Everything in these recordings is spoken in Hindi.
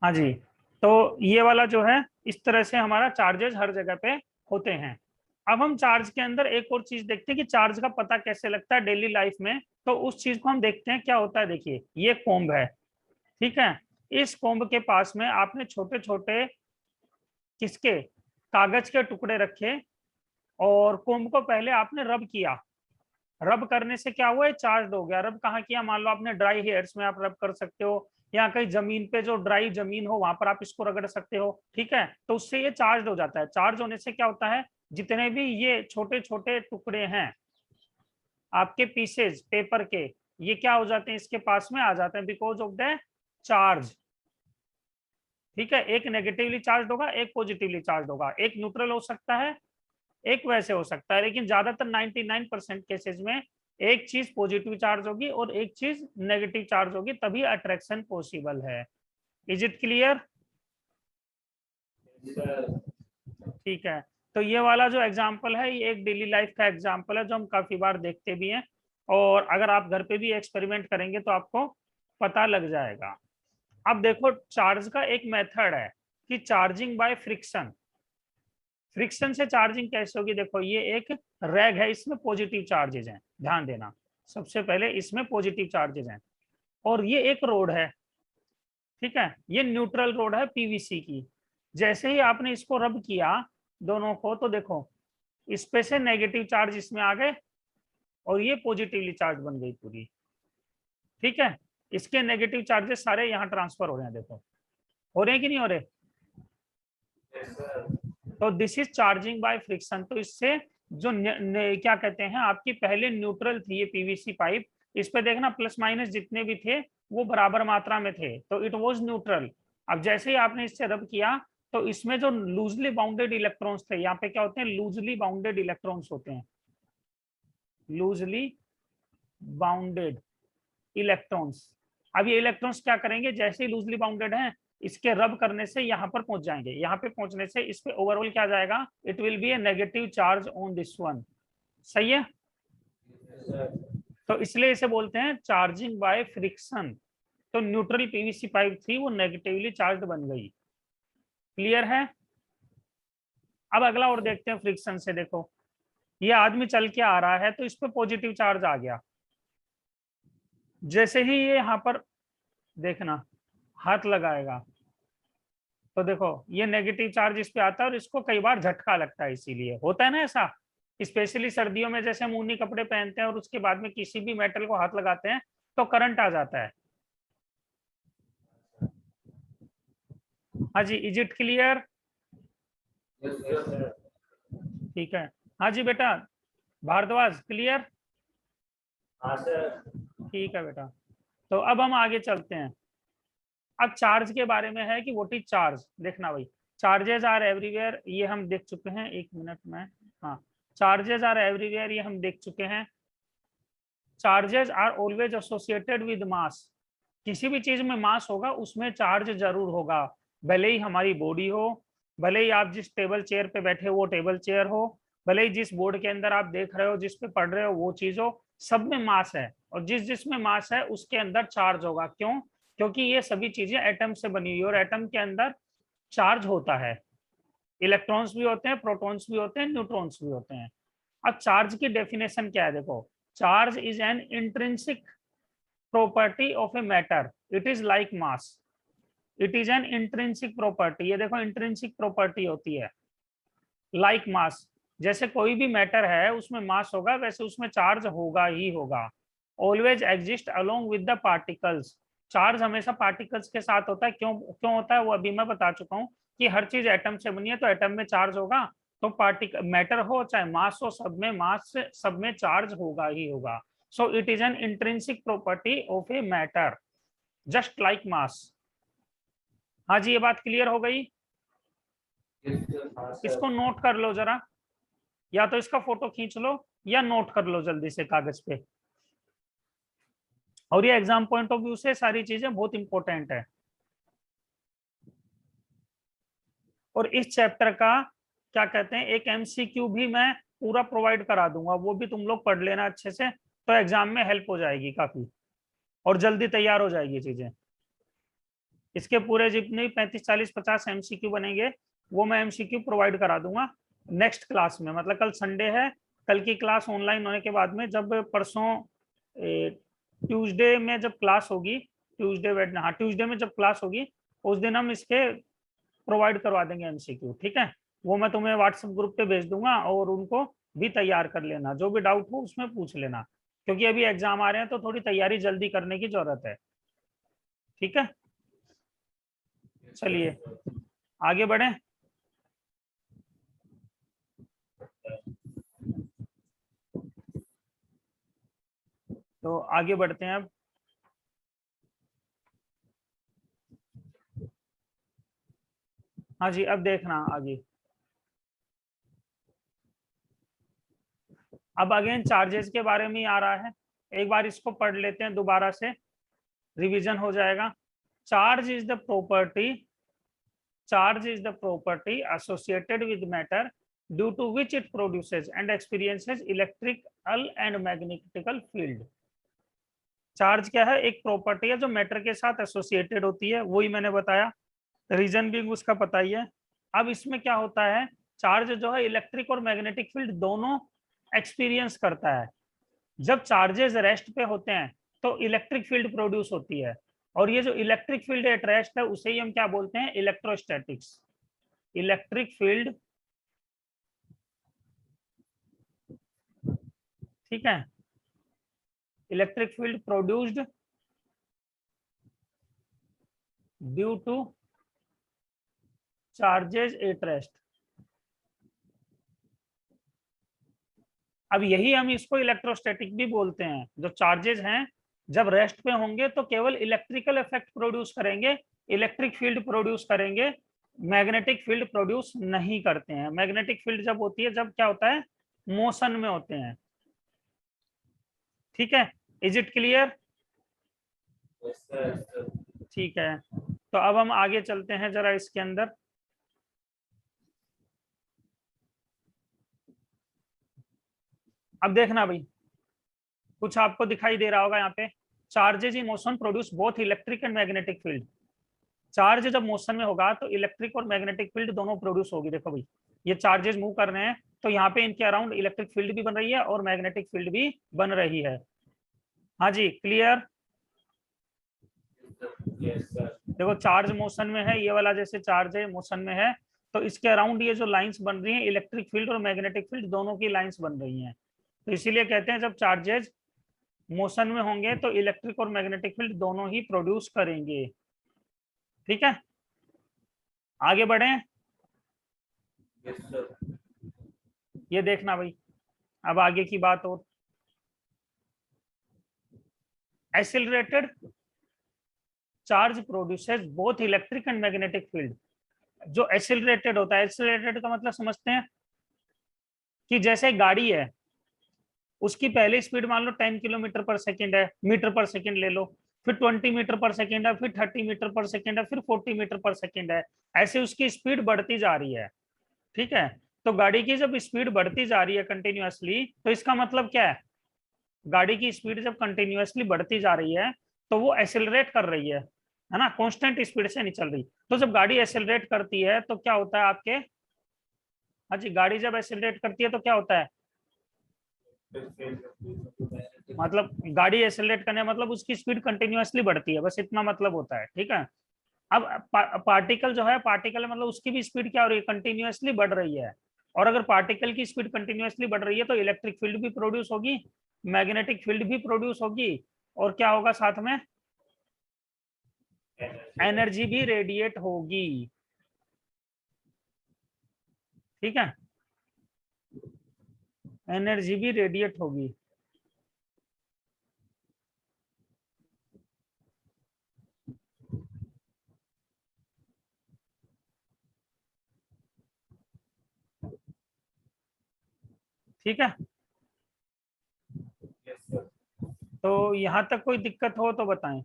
हाँ जी, तो ये वाला जो है इस तरह से हमारा चार्जेस हर जगह पे होते हैं। अब हम चार्ज के अंदर एक और चीज देखते हैं कि चार्ज का पता कैसे लगता है डेली लाइफ में। तो उस चीज को हम देखते हैं क्या होता है। देखिए ये कोम्ब है, ठीक है। इस कोम्ब के पास में आपने छोटे छोटे किसके कागज के टुकड़े रखे, और कोम्ब को पहले आपने रब किया। रब करने से क्या हुआ, है चार्ज हो गया। रब कहाँ किया, मान लो आपने ड्राई हेयर्स में आप रब कर सकते हो, या कहीं जमीन पे जो ड्राई जमीन हो वहां पर आप इसको रगड़ सकते हो, ठीक है। तो उससे ये चार्ज हो जाता है। चार्ज होने से क्या होता है, जितने भी ये छोटे छोटे टुकड़े हैं आपके पीसेज पेपर के, ये क्या हो जाते हैं, इसके पास में आ जाते हैं बिकॉज ऑफ द चार्ज, ठीक है। एक नेगेटिवली चार्ज होगा, एक पॉजिटिवली चार्ज होगा, एक न्यूट्रल हो सकता है, एक वैसे हो सकता है, लेकिन ज्यादातर 99% केसेस में एक चीज पॉजिटिव चार्ज होगी और एक चीज नेगेटिव चार्ज होगी, तभी अट्रैक्शन पॉसिबल है। Is it clear? ठीक है। तो ये वाला जो एग्जांपल है ये एक डेली लाइफ का एग्जांपल है जो हम काफी बार देखते भी हैं, और अगर आप घर पे भी एक्सपेरिमेंट करेंगे तो आपको पता लग जाएगा। अब देखो चार्ज का एक मेथड है कि चार्जिंग बाय फ्रिक्शन। फ्रिक्शन से चार्जिंग कैसे होगी, देखो ये एक रैग है, इसमें पॉजिटिव चार्जेज हैं, ध्यान देना। सबसे पहले इसमें पॉजिटिव चार्जेज हैं, और ये एक रोड है, ठीक है। ये न्यूट्रल रोड है पीवीसी की। जैसे ही आपने इसको रब किया दोनों को, तो देखो इस पे से नेगेटिव चार्ज इसमें आ गए और ये पॉजिटिवली चार्ज बन गई पूरी, ठीक है। इसके नेगेटिव चार्जेस सारे यहाँ ट्रांसफर हो रहे हैं, देखो हो रहे हैं कि नहीं हो रहे। तो this is charging by friction. तो इससे जो क्या कहते हैं, आपकी पहले न्यूट्रल थी ये पीवीसी पाइप, इस पे देखना प्लस माइनस जितने भी थे वो बराबर मात्रा में थे, तो इट वाज न्यूट्रल। अब जैसे ही आपने इससे रब किया तो इसमें जो लूजली बाउंडेड इलेक्ट्रॉन्स थे, यहाँ पे क्या होते हैं, लूजली बाउंडेड इलेक्ट्रॉन्स होते हैं, लूजली बाउंडेड इलेक्ट्रॉन्स। अब ये इलेक्ट्रॉन्स क्या करेंगे, जैसे ही लूजली बाउंडेड हैं इसके रब करने से यहाँ पर पहुंच जाएंगे, यहाँ पे पहुंचने से इस पे ओवरऑल क्या जाएगा, it will be A negative charge on this one. सही है। तो इसलिए इसे बोलते हैं चार्जिंग बाय फ्रिक्शन। तो न्यूट्रल पीवीसी पाइप थी वो नेगेटिवली चार्ज बन गई। क्लियर है। अब अगला और देखते हैं फ्रिक्शन से। देखो ये आदमी चल के आ रहा है तो इस पे पॉजिटिव चार्ज आ गया। जैसे ही ये यहाँ पर देखना हाथ लगाएगा तो देखो ये नेगेटिव चार्ज इस पे आता है और इसको कई बार झटका लगता है, इसीलिए होता है ना ऐसा। स्पेशली सर्दियों में जैसे हम ऊनी कपड़े पहनते हैं और उसके बाद में किसी भी मेटल को हाथ लगाते हैं तो करंट आ जाता है। हाँ जी, इज इट क्लियर? ठीक है। हाँ जी बेटा भारद्वाज, क्लियर? ठीक है बेटा। तो अब हम आगे चलते हैं। अब चार्ज के बारे में है कि व्हाट इज चार्ज, देखना भाई। चार्जेस आर एवरीवेयर, ये हम देख चुके हैं, एक मिनट में। हाँ, चार्जेस आर एवरीवेयर ये हम देख चुके हैं। Charges are always associated with mass. किसी भी चीज में मास होगा उसमें चार्ज जरूर होगा, भले ही हमारी बॉडी हो, भले ही आप जिस टेबल चेयर पे बैठे हो वो टेबल चेयर हो, भले ही जिस बोर्ड के अंदर आप देख रहे हो जिस पे पढ़ रहे हो वो चीज हो, सब में मास है। और जिस जिसमें मास है उसके अंदर चार्ज होगा। क्यों? क्योंकि ये सभी चीजें एटम से बनी हुई है और एटम के अंदर चार्ज होता है। इलेक्ट्रॉन्स भी होते हैं, प्रोटॉन्स भी होते हैं, न्यूट्रॉन्स भी होते हैं। अब चार्ज की डेफिनेशन क्या है, देखो charge is an intrinsic property of a matter, it is like mass. It is an intrinsic property, ये देखो इंट्रिंसिक प्रॉपर्टी होती है लाइक मास। जैसे कोई भी मैटर है उसमें मास होगा वैसे उसमें चार्ज होगा ही होगा। Always exist along with the particles. Charge हमेशा पार्टिकल्स के साथ होता है। क्यों क्यों होता है वो अभी मैं बता चुका हूँ कि हर चीज एटम से बनी है तो एटम में चार्ज होगा। तो पार्टिकल मैटर हो चाहे मास हो, सब में चार्ज होगा ही होगा। So it is an intrinsic property of a matter just like mass. हाँ जी, ये बात क्लियर हो गई। इसको नोट कर लो जरा, या तो इसका फोटो खींच लो या नोट कर लो जल्दी से कागज पे। और ये एग्जाम पॉइंट ऑफ व्यू से सारी चीजें बहुत इंपॉर्टेंट है। और इस चैप्टर का क्या कहते हैं एक एमसीक्यू भी मैं पूरा प्रोवाइड करा दूंगा, वो भी तुम लोग पढ़ लेना अच्छे से, तो एग्जाम में हेल्प हो जाएगी काफी और जल्दी तैयार हो जाएगी चीजें। इसके पूरे जितने 35 40 50 एमसीक्यू बनेंगे वो मैं एमसीक्यू प्रोवाइड करा दूंगा नेक्स्ट क्लास में। मतलब कल संडे है, कल की क्लास ऑनलाइन होने के बाद में, जब परसों ट्यूसडे में जब क्लास होगी, ट्यूसडे में जब क्लास होगी उस दिन हम इसके प्रोवाइड करवा देंगे एमसीक्यू। ठीक है, वो मैं तुम्हें व्हाट्सएप ग्रुप पे भेज दूंगा और उनको भी तैयार कर लेना, जो भी डाउट हो उसमें पूछ लेना, क्योंकि अभी एग्जाम आ रहे हैं तो थोड़ी तैयारी जल्दी करने की जरूरत है। ठीक है, चलिए आगे बढ़े। तो आगे बढ़ते हैं अब। हाँ जी, अब देखना आगे। अब अगेन चार्जेस के बारे में ही आ रहा है, एक बार इसको पढ़ लेते हैं दोबारा से, रिवीजन हो जाएगा। Charge is the property, charge is the property associated with matter due to which it produces and experiences electrical and magnetical field. Charge क्या है? एक प्रॉपर्टी है जो मैटर के साथ एसोसिएटेड होती है, वही मैंने बताया, रीजन भी उसका पता ही है। अब इसमें क्या होता है, चार्ज जो है इलेक्ट्रिक और मैग्नेटिक फील्ड दोनों एक्सपीरियंस करता है। जब चार्जेस रेस्ट पे होते हैं तो इलेक्ट्रिक फील्ड प्रोड्यूस होती है, और ये जो इलेक्ट्रिक फील्ड एट रेस्ट है उसे ही हम क्या बोलते हैं? इलेक्ट्रोस्टैटिक्स। इलेक्ट्रिक फील्ड, ठीक है, electric field produced due two charges at rest. अब यही हम इसको इलेक्ट्रोस्टैटिक भी बोलते हैं। जो चार्जेस हैं जब रेस्ट पे होंगे तो केवल इलेक्ट्रिकल इफेक्ट प्रोड्यूस करेंगे, इलेक्ट्रिक फील्ड प्रोड्यूस करेंगे, मैग्नेटिक फील्ड प्रोड्यूस नहीं करते हैं। मैग्नेटिक फील्ड जब होती है, जब क्या होता है? मोशन में होते हैं। ठीक है, इज इट क्लियर? ठीक है, तो अब हम आगे चलते हैं जरा इसके अंदर। अब देखना भाई, कुछ आपको दिखाई दे रहा होगा यहाँ पे, charges in motion produce both electric and magnetic field. Charge जब मोशन में होगा तो इलेक्ट्रिक और मैग्नेटिक फील्ड दोनों प्रोड्यूस होगी। देखो भाई, ये चार्जेस मूव कर रहे हैं तो यहाँ पे इनके अराउंड इलेक्ट्रिक फील्ड भी बन रही है और मैग्नेटिक फील्ड भी बन रही है। हाँ जी, क्लियर? देखो चार्ज मोशन में है, ये वाला जैसे चार्ज है मोशन में है, तो इसके अराउंड ये जो लाइंस बन रही हैं, इलेक्ट्रिक फील्ड और मैग्नेटिक फील्ड दोनों की लाइंस बन रही हैं। तो इसीलिए कहते हैं जब चार्जेस मोशन में होंगे तो इलेक्ट्रिक और मैग्नेटिक फील्ड दोनों ही प्रोड्यूस करेंगे। ठीक है, आगे बढ़े। ये देखना भाई, अब आगे की बात और, accelerated charge produces both electric and magnetic field. जो एक्सिलरेटेड होता है, एक्सिलरेटेड का मतलब समझते हैं कि जैसे गाड़ी है, उसकी पहली स्पीड मान लो 10 किलोमीटर पर सेकेंड है, मीटर पर सेकेंड ले लो, फिर 20 मीटर पर सेकेंड है, फिर 30 मीटर पर सेकेंड है, फिर 40 मीटर पर सेकेंड है, ऐसे उसकी स्पीड बढ़ती जा रही है। ठीक है, तो गाड़ी की जब स्पीड बढ़ती जा रही है कंटिन्यूअसली, तो इसका मतलब क्या है? गाड़ी की स्पीड जब कंटिन्यूअसली बढ़ती जा रही है तो वो एक्सेलरेट कर रही है ना, कांस्टेंट स्पीड से नहीं चल रही। तो जब गाड़ी एक्सेलरेट करती है तो क्या होता है आपके? हाँ जी, गाड़ी जब एक्सेलरेट करती है तो क्या होता है? मतलब गाड़ी एक्सेलरेट करने मतलब उसकी स्पीड कंटिन्यूअसली बढ़ती है, बस इतना मतलब होता है। ठीक है, अब पार्टिकल जो है, पार्टिकल मतलब उसकी भी स्पीड क्या हो रही है? कंटिन्यूअसली बढ़ रही है। और अगर पार्टिकल की स्पीड कंटिन्यूअसली बढ़ रही है तो इलेक्ट्रिक फील्ड भी प्रोड्यूस होगी, मैग्नेटिक फील्ड भी प्रोड्यूस होगी, और क्या होगा साथ में? एनर्जी भी रेडिएट होगी। ठीक है, एनर्जी भी रेडिएट होगी। ठीक है, तो यहां तक कोई दिक्कत हो तो बताएं।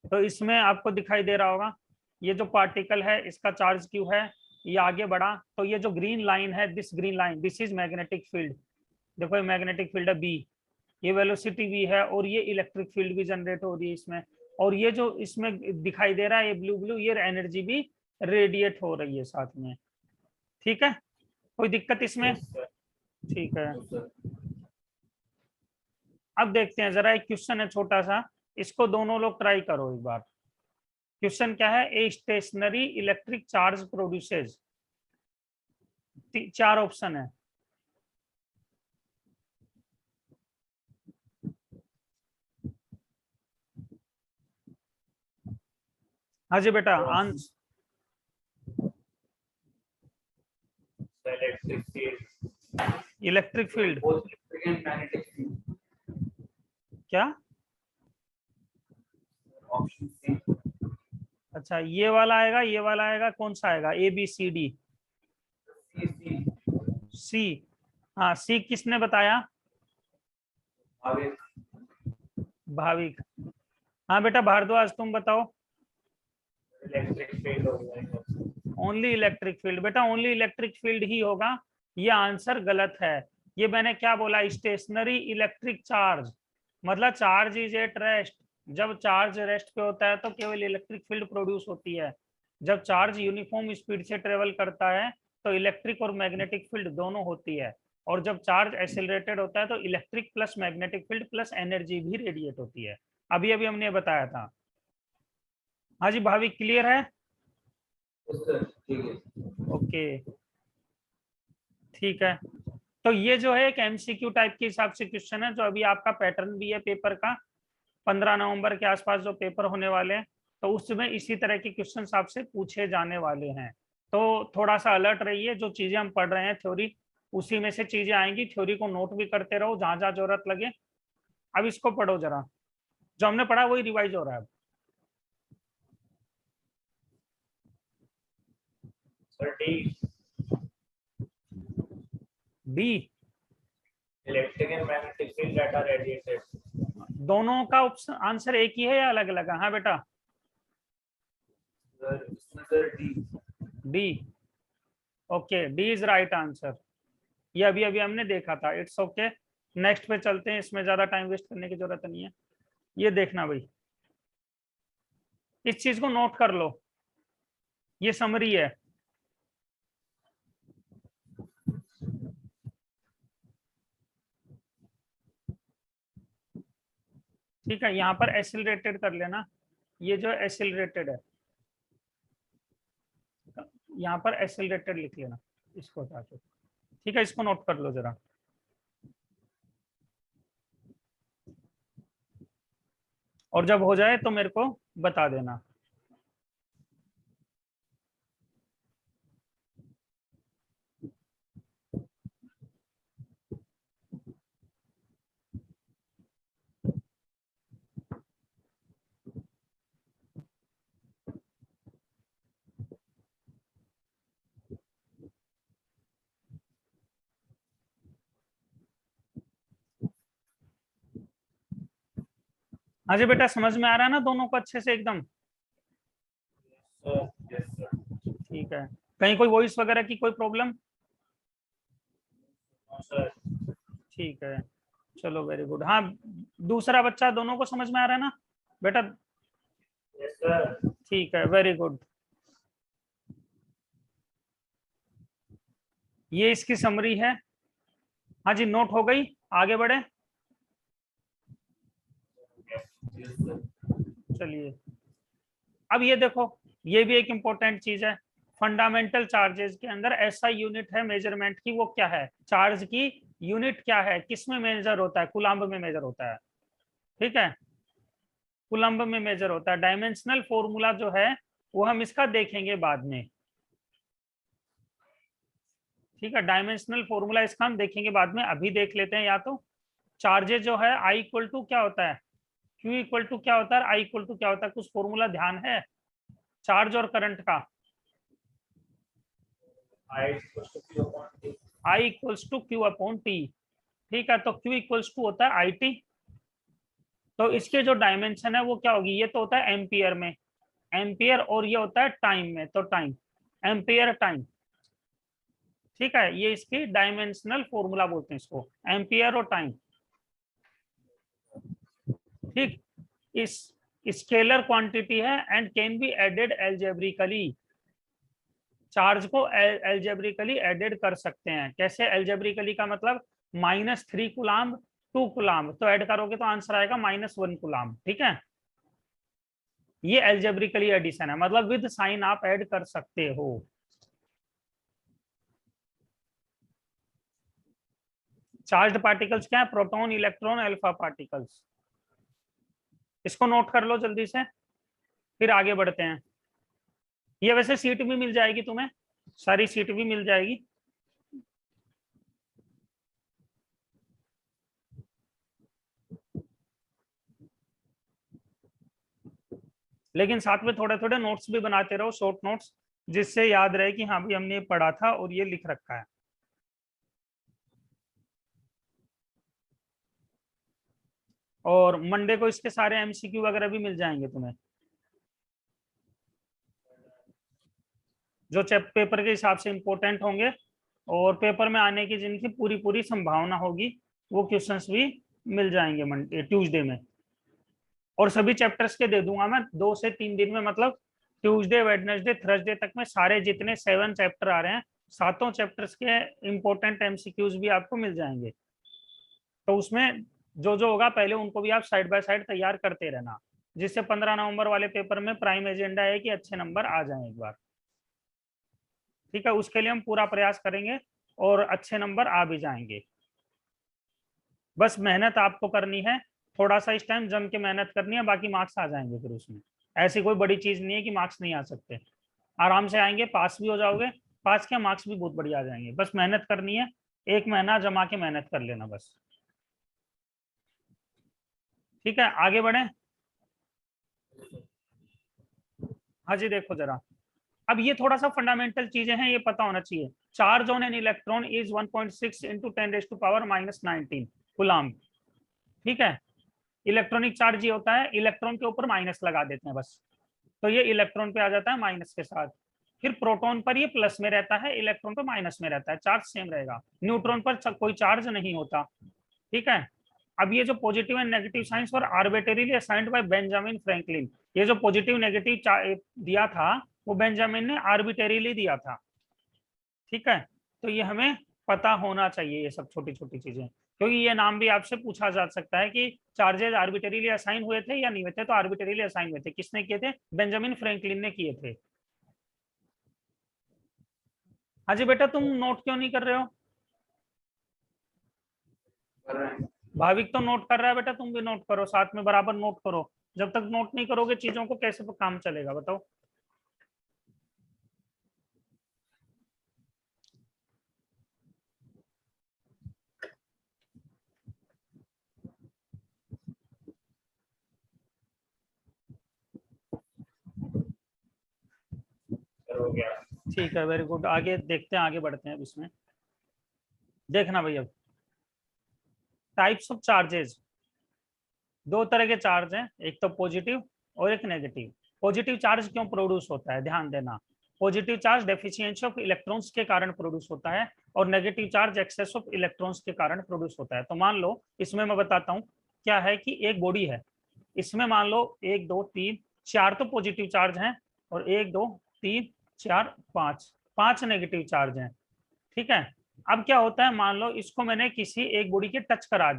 तो इसमें आपको दिखाई दे रहा होगा, ये जो पार्टिकल है इसका चार्ज क्यू है, ये आगे बढ़ा तो ये जो ग्रीन लाइन है, this green line, this is magnetic field. देखो ये मैग्नेटिक फील्ड है बी, ये वेलोसिटी भी है और ये इलेक्ट्रिक फील्ड भी जनरेट हो रही है इसमें, और ये जो इसमें दिखाई दे रहा है ये ब्लू ब्लू, ये एनर्जी भी रेडिएट हो रही है साथ में। ठीक है, कोई दिक्कत इसमें? ठीक है, अब देखते हैं जरा, एक क्वेश्चन है छोटा सा, इसको दोनों लोग ट्राई करो एक बार। क्वेश्चन क्या है? A stationary electric charge produces, 4 option है। हाँ जी बेटा, आंसर इलेक्ट्रिक फील्ड क्या? Option C. अच्छा, ये वाला आएगा, ये वाला आएगा, कौन सा आएगा? A B C D? C. हाँ, सी किसने बताया? भाविक। हाँ बेटा भारद्वाज तुम बताओ। इलेक्ट्रिक फील्ड होगा। Only electric field? बेटा ओनली इलेक्ट्रिक फील्ड ही होगा, ये आंसर गलत है। ये मैंने क्या बोला? स्टेशनरी इलेक्ट्रिक चार्ज, मतलब चार्ज इज एट रेस्ट। जब चार्ज रेस्ट पे होता है तो केवल इलेक्ट्रिक फील्ड प्रोड्यूस होती है। जब चार्ज यूनिफॉर्म स्पीड से ट्रेवल करता है तो इलेक्ट्रिक और मैग्नेटिक फील्ड दोनों होती है, और जब चार्ज एक्सेलरेटेड होता है तो electric plus magnetic field plus energy भी रेडिएट होती है। अभी अभी हमने बताया था। हाँ जी भाविक, क्लियर है? ओके ठीक है, तो ये जो है एक एमसीक्यू टाइप के हिसाब से क्वेश्चन है, जो अभी आपका पैटर्न भी है पेपर का, 15 नवंबर के आसपास जो पेपर होने वाले हैं, तो उसमें इसी तरह के क्वेश्चन आपसे पूछे जाने वाले हैं। तो थोड़ा सा अलर्ट रहिए, जो चीजें हम पढ़ रहे हैं थ्योरी, उसी में से चीजें आएंगी, थ्योरी को नोट भी करते रहो जहां जहां जरूरत लगे। अब इसको पढ़ो जरा, जो हमने पढ़ा वही रिवाइज हो रहा है। D, electric and magnetic field that are radiated. दोनों का ऑप्शन आंसर एक ही है या अलग अलग है? हाँ बेटा, D. Okay, D is right answer. ये अभी अभी हमने देखा था। इट्स ओके, नेक्स्ट पे चलते हैं, इसमें ज्यादा टाइम वेस्ट करने की जरूरत नहीं है। ये देखना भाई, इस चीज को नोट कर लो, ये समरी है। ठीक है, यहाँ पर एक्सिलरेटेड कर लेना, ये जो एक्सिलरेटेड है, यहाँ पर एक्सिलरेटेड लिख लेना इसको जाके। ठीक है, इसको नोट कर लो जरा। और जब हो जाए तो मेरे को बता देना। हाँ जी बेटा, समझ में आ रहा है ना दोनों को अच्छे से एकदम? ठीक है, कहीं कोई वॉइस वगैरह की कोई प्रॉब्लम? ठीक है, चलो वेरी गुड। हाँ, दूसरा बच्चा, दोनों को समझ में आ रहा है ना बेटा? ठीक है, वेरी गुड। ये इसकी समरी है। हाँ जी, नोट हो गई, आगे बढ़े। चलिए, अब ये देखो, ये भी एक इंपॉर्टेंट चीज है। फंडामेंटल चार्जेस के अंदर ऐसा यूनिट है मेजरमेंट की, वो क्या है? चार्ज की यूनिट क्या है, किस में मेजर होता है? कूलम्ब में मेजर होता है। ठीक है, कूलम्ब में मेजर होता है। डायमेंशनल फॉर्मूला जो है वो हम इसका देखेंगे बाद में। ठीक है, डायमेंशनल फॉर्मूला इसका हम देखेंगे बाद में, अभी देख लेते हैं। या तो चार्जेस जो है आई इक्वल टू क्या होता है, क्यू इक्वल टू क्या होता है, आई इक्वल टू क्या होता है? कुछ फॉर्मूला ध्यान है चार्ज और करंट का? I equals to Q upon T. ठीक है, तो क्यू इक्वल्स टू होता है आई टी। तो इसके जो डायमेंशन है वो क्या होगी? ये तो होता है एम्पियर में, एम्पियर, और ये होता है टाइम में, तो टाइम, एम्पियर टाइम। ठीक है, ये इसकी डायमेंशनल फॉर्मूला बोलते हैं इसको, एम्पियर और टाइम। ठीक, इस स्केलर क्वांटिटी है and can be added algebraically. Charge को एल्जेब्रिकली एडेड कर सकते हैं। कैसे एल्जेब्रिकली का मतलब -3 कूलाम्ब 2 कूलाम्ब, तो ऐड करोगे तो आंसर आएगा -1 कूलाम्ब। ठीक है, ये एल्जेब्रिकली एडिशन है, मतलब विद साइन आप ऐड कर सकते हो। चार्ज्ड पार्टिकल्स क्या है? Proton, electron, alpha particles. इसको नोट कर लो जल्दी से, फिर आगे बढ़ते हैं। ये वैसे सीट भी मिल जाएगी तुम्हें, सारी सीट भी मिल जाएगी। लेकिन साथ में थोड़े थोड़े नोट्स भी बनाते रहो, शॉर्ट नोट्स, जिससे याद रहे कि हाँ भी हमने ये पढ़ा था और ये लिख रखा है। और मंडे को इसके सारे एमसीक्यू वगैरह भी मिल जाएंगे तुम्हें, जो पेपर के हिसाब से इंपॉर्टेंट होंगे और पेपर में आने की जिनकी पूरी पूरी संभावना होगी, वो क्वेश्चंस भी मिल जाएंगे मंडे ट्यूसडे में। और सभी चैप्टर्स के दे दूंगा मैं 2 से 3 दिन में, मतलब ट्यूसडे, वेडनेसडे, थर्सडे तक में सारे जितने 7 चैप्टर आ रहे हैं, 7 चैप्टर्स के इंपॉर्टेंट एमसीक्यूज भी आपको मिल जाएंगे। तो उसमें जो जो होगा पहले उनको भी आप साइड बाय साइड तैयार करते रहना, जिससे 15 नवंबर वाले पेपर में प्राइम एजेंडा है कि अच्छे नंबर आ जाएं एक बार। ठीक है, उसके लिए हम पूरा प्रयास करेंगे और अच्छे नंबर आ भी जाएंगे। बस मेहनत आपको करनी है, थोड़ा सा इस टाइम जम के मेहनत करनी है, बाकी मार्क्स आ जाएंगे फिर उसमें। ऐसी कोई बड़ी चीज नहीं है कि मार्क्स नहीं आ सकते, आराम से आएंगे, पास भी हो जाओगे। पास के मार्क्स भी बहुत बढ़िया आ जाएंगे, बस मेहनत करनी है, 1 महीना जमा के मेहनत कर लेना बस। ठीक है, आगे बढ़े। हाँ जी, देखो जरा, अब ये थोड़ा सा फंडामेंटल चीजें हैं, ये पता होना चाहिए। Charge on an electron is 1.6 into 10⁻⁻⁻19 coulomb. ठीक है, इलेक्ट्रॉनिक चार्ज ये होता है, इलेक्ट्रॉन के ऊपर माइनस लगा देते हैं बस, तो ये इलेक्ट्रॉन पे आ जाता है माइनस के साथ। फिर प्रोटॉन पर ये प्लस में रहता है, इलेक्ट्रॉन पर माइनस में रहता है, चार्ज सेम रहेगा। न्यूट्रॉन पर कोई चार्ज नहीं होता। ठीक है, अब ये जो positive and negative science were arbitrarily assigned by Benjamin Franklin, ये जो पॉजिटिव नेगेटिव दिया था वो बेंजामिन ने आर्बिट्रेरीली दिया था। ठीक है, तो ये हमें पता होना चाहिए, ये सब छोटी छोटी चीजें, क्योंकि ये नाम भी आपसे पूछा जा सकता है कि चार्जेस आर्बिट्रेरीली असाइन हुए थे या नहीं हुए थे। तो आर्बिट्रेरीली असाइन हुए थे, किसने किए थे? बेंजामिन फ्रैंकलिन ने किए थे। हाँ जी बेटा, तुम नोट क्यों नहीं कर रहे हो? भाविक तो नोट कर रहा है बेटा, तुम भी नोट करो, साथ में बराबर नोट करो। जब तक नोट नहीं करोगे चीजों को, कैसे काम चलेगा बताओ? हो गया। ठीक है, वेरी गुड, आगे देखते हैं, आगे बढ़ते हैं अब इसमें। देखना भाई, अब टाइप्स ऑफ चार्जेस, 2 तरह के चार्ज हैं, एक तो पॉजिटिव और एक नेगेटिव। पॉजिटिव चार्ज क्यों प्रोड्यूस होता है, ध्यान देना। Positive charge deficiency of electrons के कारण प्रोड्यूस होता है, और negative charge excess of electrons के कारण प्रोड्यूस होता है। तो मान लो इसमें मैं बताता हूँ क्या है, कि एक बॉडी है, इसमें मान लो 1 2 3 4 तो पॉजिटिव चार्ज हैं, और 1 2 3 4 5 नेगेटिव चार्ज हैं। ठीक है, अब क्या होता है, मान लो इसको मैंने किसी एक बॉडी के टच करा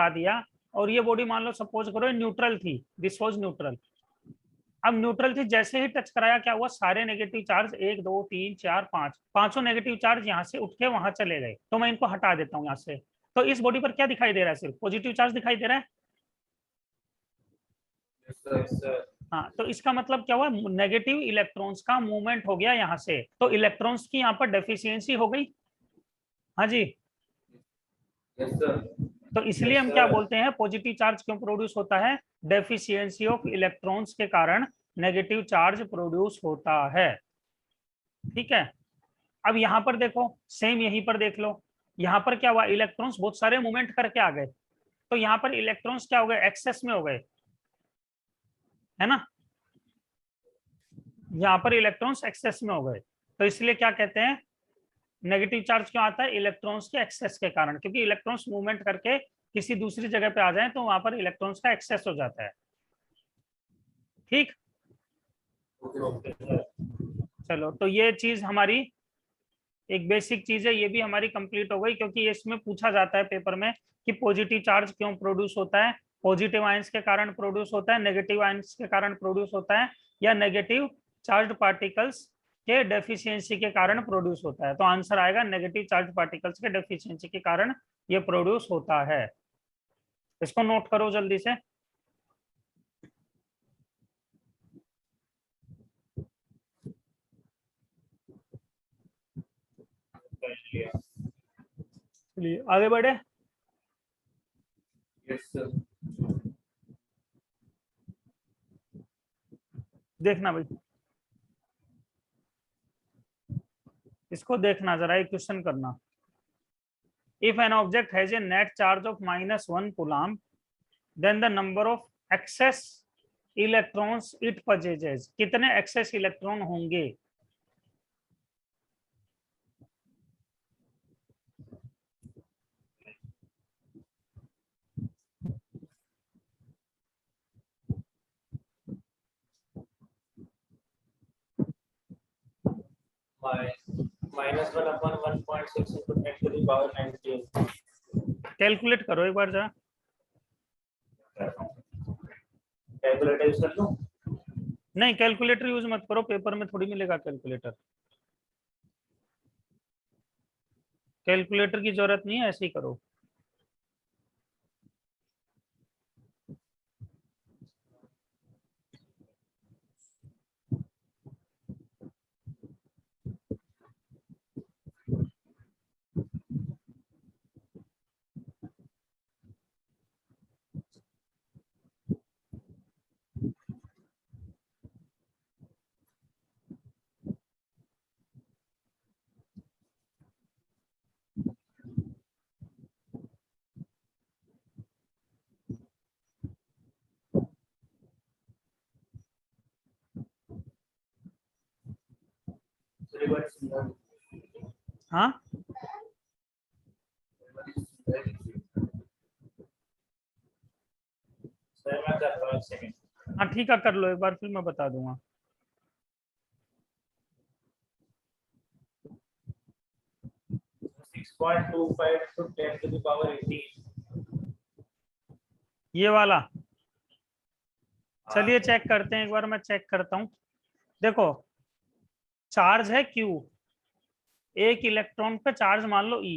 दिया, और ये बॉडी मान लो सपोज करो न्यूट्रल थी, दिस वाज न्यूट्रल। अब न्यूट्रल थी, जैसे ही टच कराया क्या हुआ, सारे नेगेटिव चार्ज 1 2 3 4 5 पांचों नेगेटिव चार्ज यहाँ से उठ के वहां चले गए। तो मैं इनको हटा देता हूँ यहाँ से, तो इस बॉडी पर क्या दिखाई दे रहा है? सिर्फ पॉजिटिव चार्ज दिखाई दे रहा है। हाँ, तो इसका मतलब क्या हुआ, नेगेटिव इलेक्ट्रॉन्स का मूवमेंट हो गया यहाँ से, तो इलेक्ट्रॉन्स की यहाँ पर डेफिशिएंसी हो गई। हाँ जी, तो इसलिए हम क्या बोलते हैं, पॉजिटिव चार्ज क्यों प्रोड्यूस होता है? डेफिशिएंसी ऑफ इलेक्ट्रॉन्स के कारण नेगेटिव चार्ज प्रोड्यूस होता है। ठीक है, अब यहाँ पर देखो, सेम यहीं पर देख लो, यहाँ पर क्या हुआ, इलेक्ट्रॉन्स बहुत सारे मूवमेंट करके आ गए, तो यहाँ पर इलेक्ट्रॉन्स क्या हो गए, एक्सेस में हो गए, है ना। यहाँ पर इलेक्ट्रॉन्स एक्सेस में हो गए, तो इसलिए क्या कहते हैं, नेगेटिव चार्ज क्यों आता है? इलेक्ट्रॉन्स के एक्सेस के कारण, क्योंकि इलेक्ट्रॉन्स मूवमेंट करके किसी दूसरी जगह पे आ जाए तो वहां पर इलेक्ट्रॉन्स का एक्सेस हो जाता है। ठीक, चलो तो ये चीज हमारी एक बेसिक चीज है, ये भी हमारी कंप्लीट हो गई, क्योंकि इसमें पूछा जाता है पेपर में कि पॉजिटिव चार्ज क्यों प्रोड्यूस होता है, पॉजिटिव आयंस के कारण प्रोड्यूस होता है, नेगेटिव आयंस के कारण प्रोड्यूस होता है, या नेगेटिव चार्ज पार्टिकल्स के डेफिशिएंसी के कारण प्रोड्यूस होता है। तो आंसर आएगा नेगेटिव चार्ज पार्टिकल्स के डेफिशिएंसी के कारण ये प्रोड्यूस होता है। इसको नोट करो जल्दी से। चलिए आगे बढ़े। Yes sir. देखना भाई, इसको देखना जरा, एक क्वेश्चन करना। If an object has a net charge of -1 coulomb, then the number of excess electrons it possesses, कितने एक्सेस इलेक्ट्रॉन होंगे? -1 upon 1.6 into 10 to the power 19। Calculate करो एक बार जरा। कैलकुलेटर यूज कर लूं? नहीं, कैलकुलेटर यूज मत करो, पेपर में थोड़ी मिलेगा कैलकुलेटर। कैलकुलेटर की जरूरत नहीं है, ऐसे ही करो। हाँ सर मैं करता हूं, एक सेकंड। हाँ ठीक है, कर लो एक बार, फिर मैं बता दूंगा। 6.25 to 10 to the power 18। ये वाला चलिए चेक करते हैं एक बार, मैं चेक करता हूँ। देखो, चार्ज है Q, एक इलेक्ट्रॉन पे चार्ज मान लो E,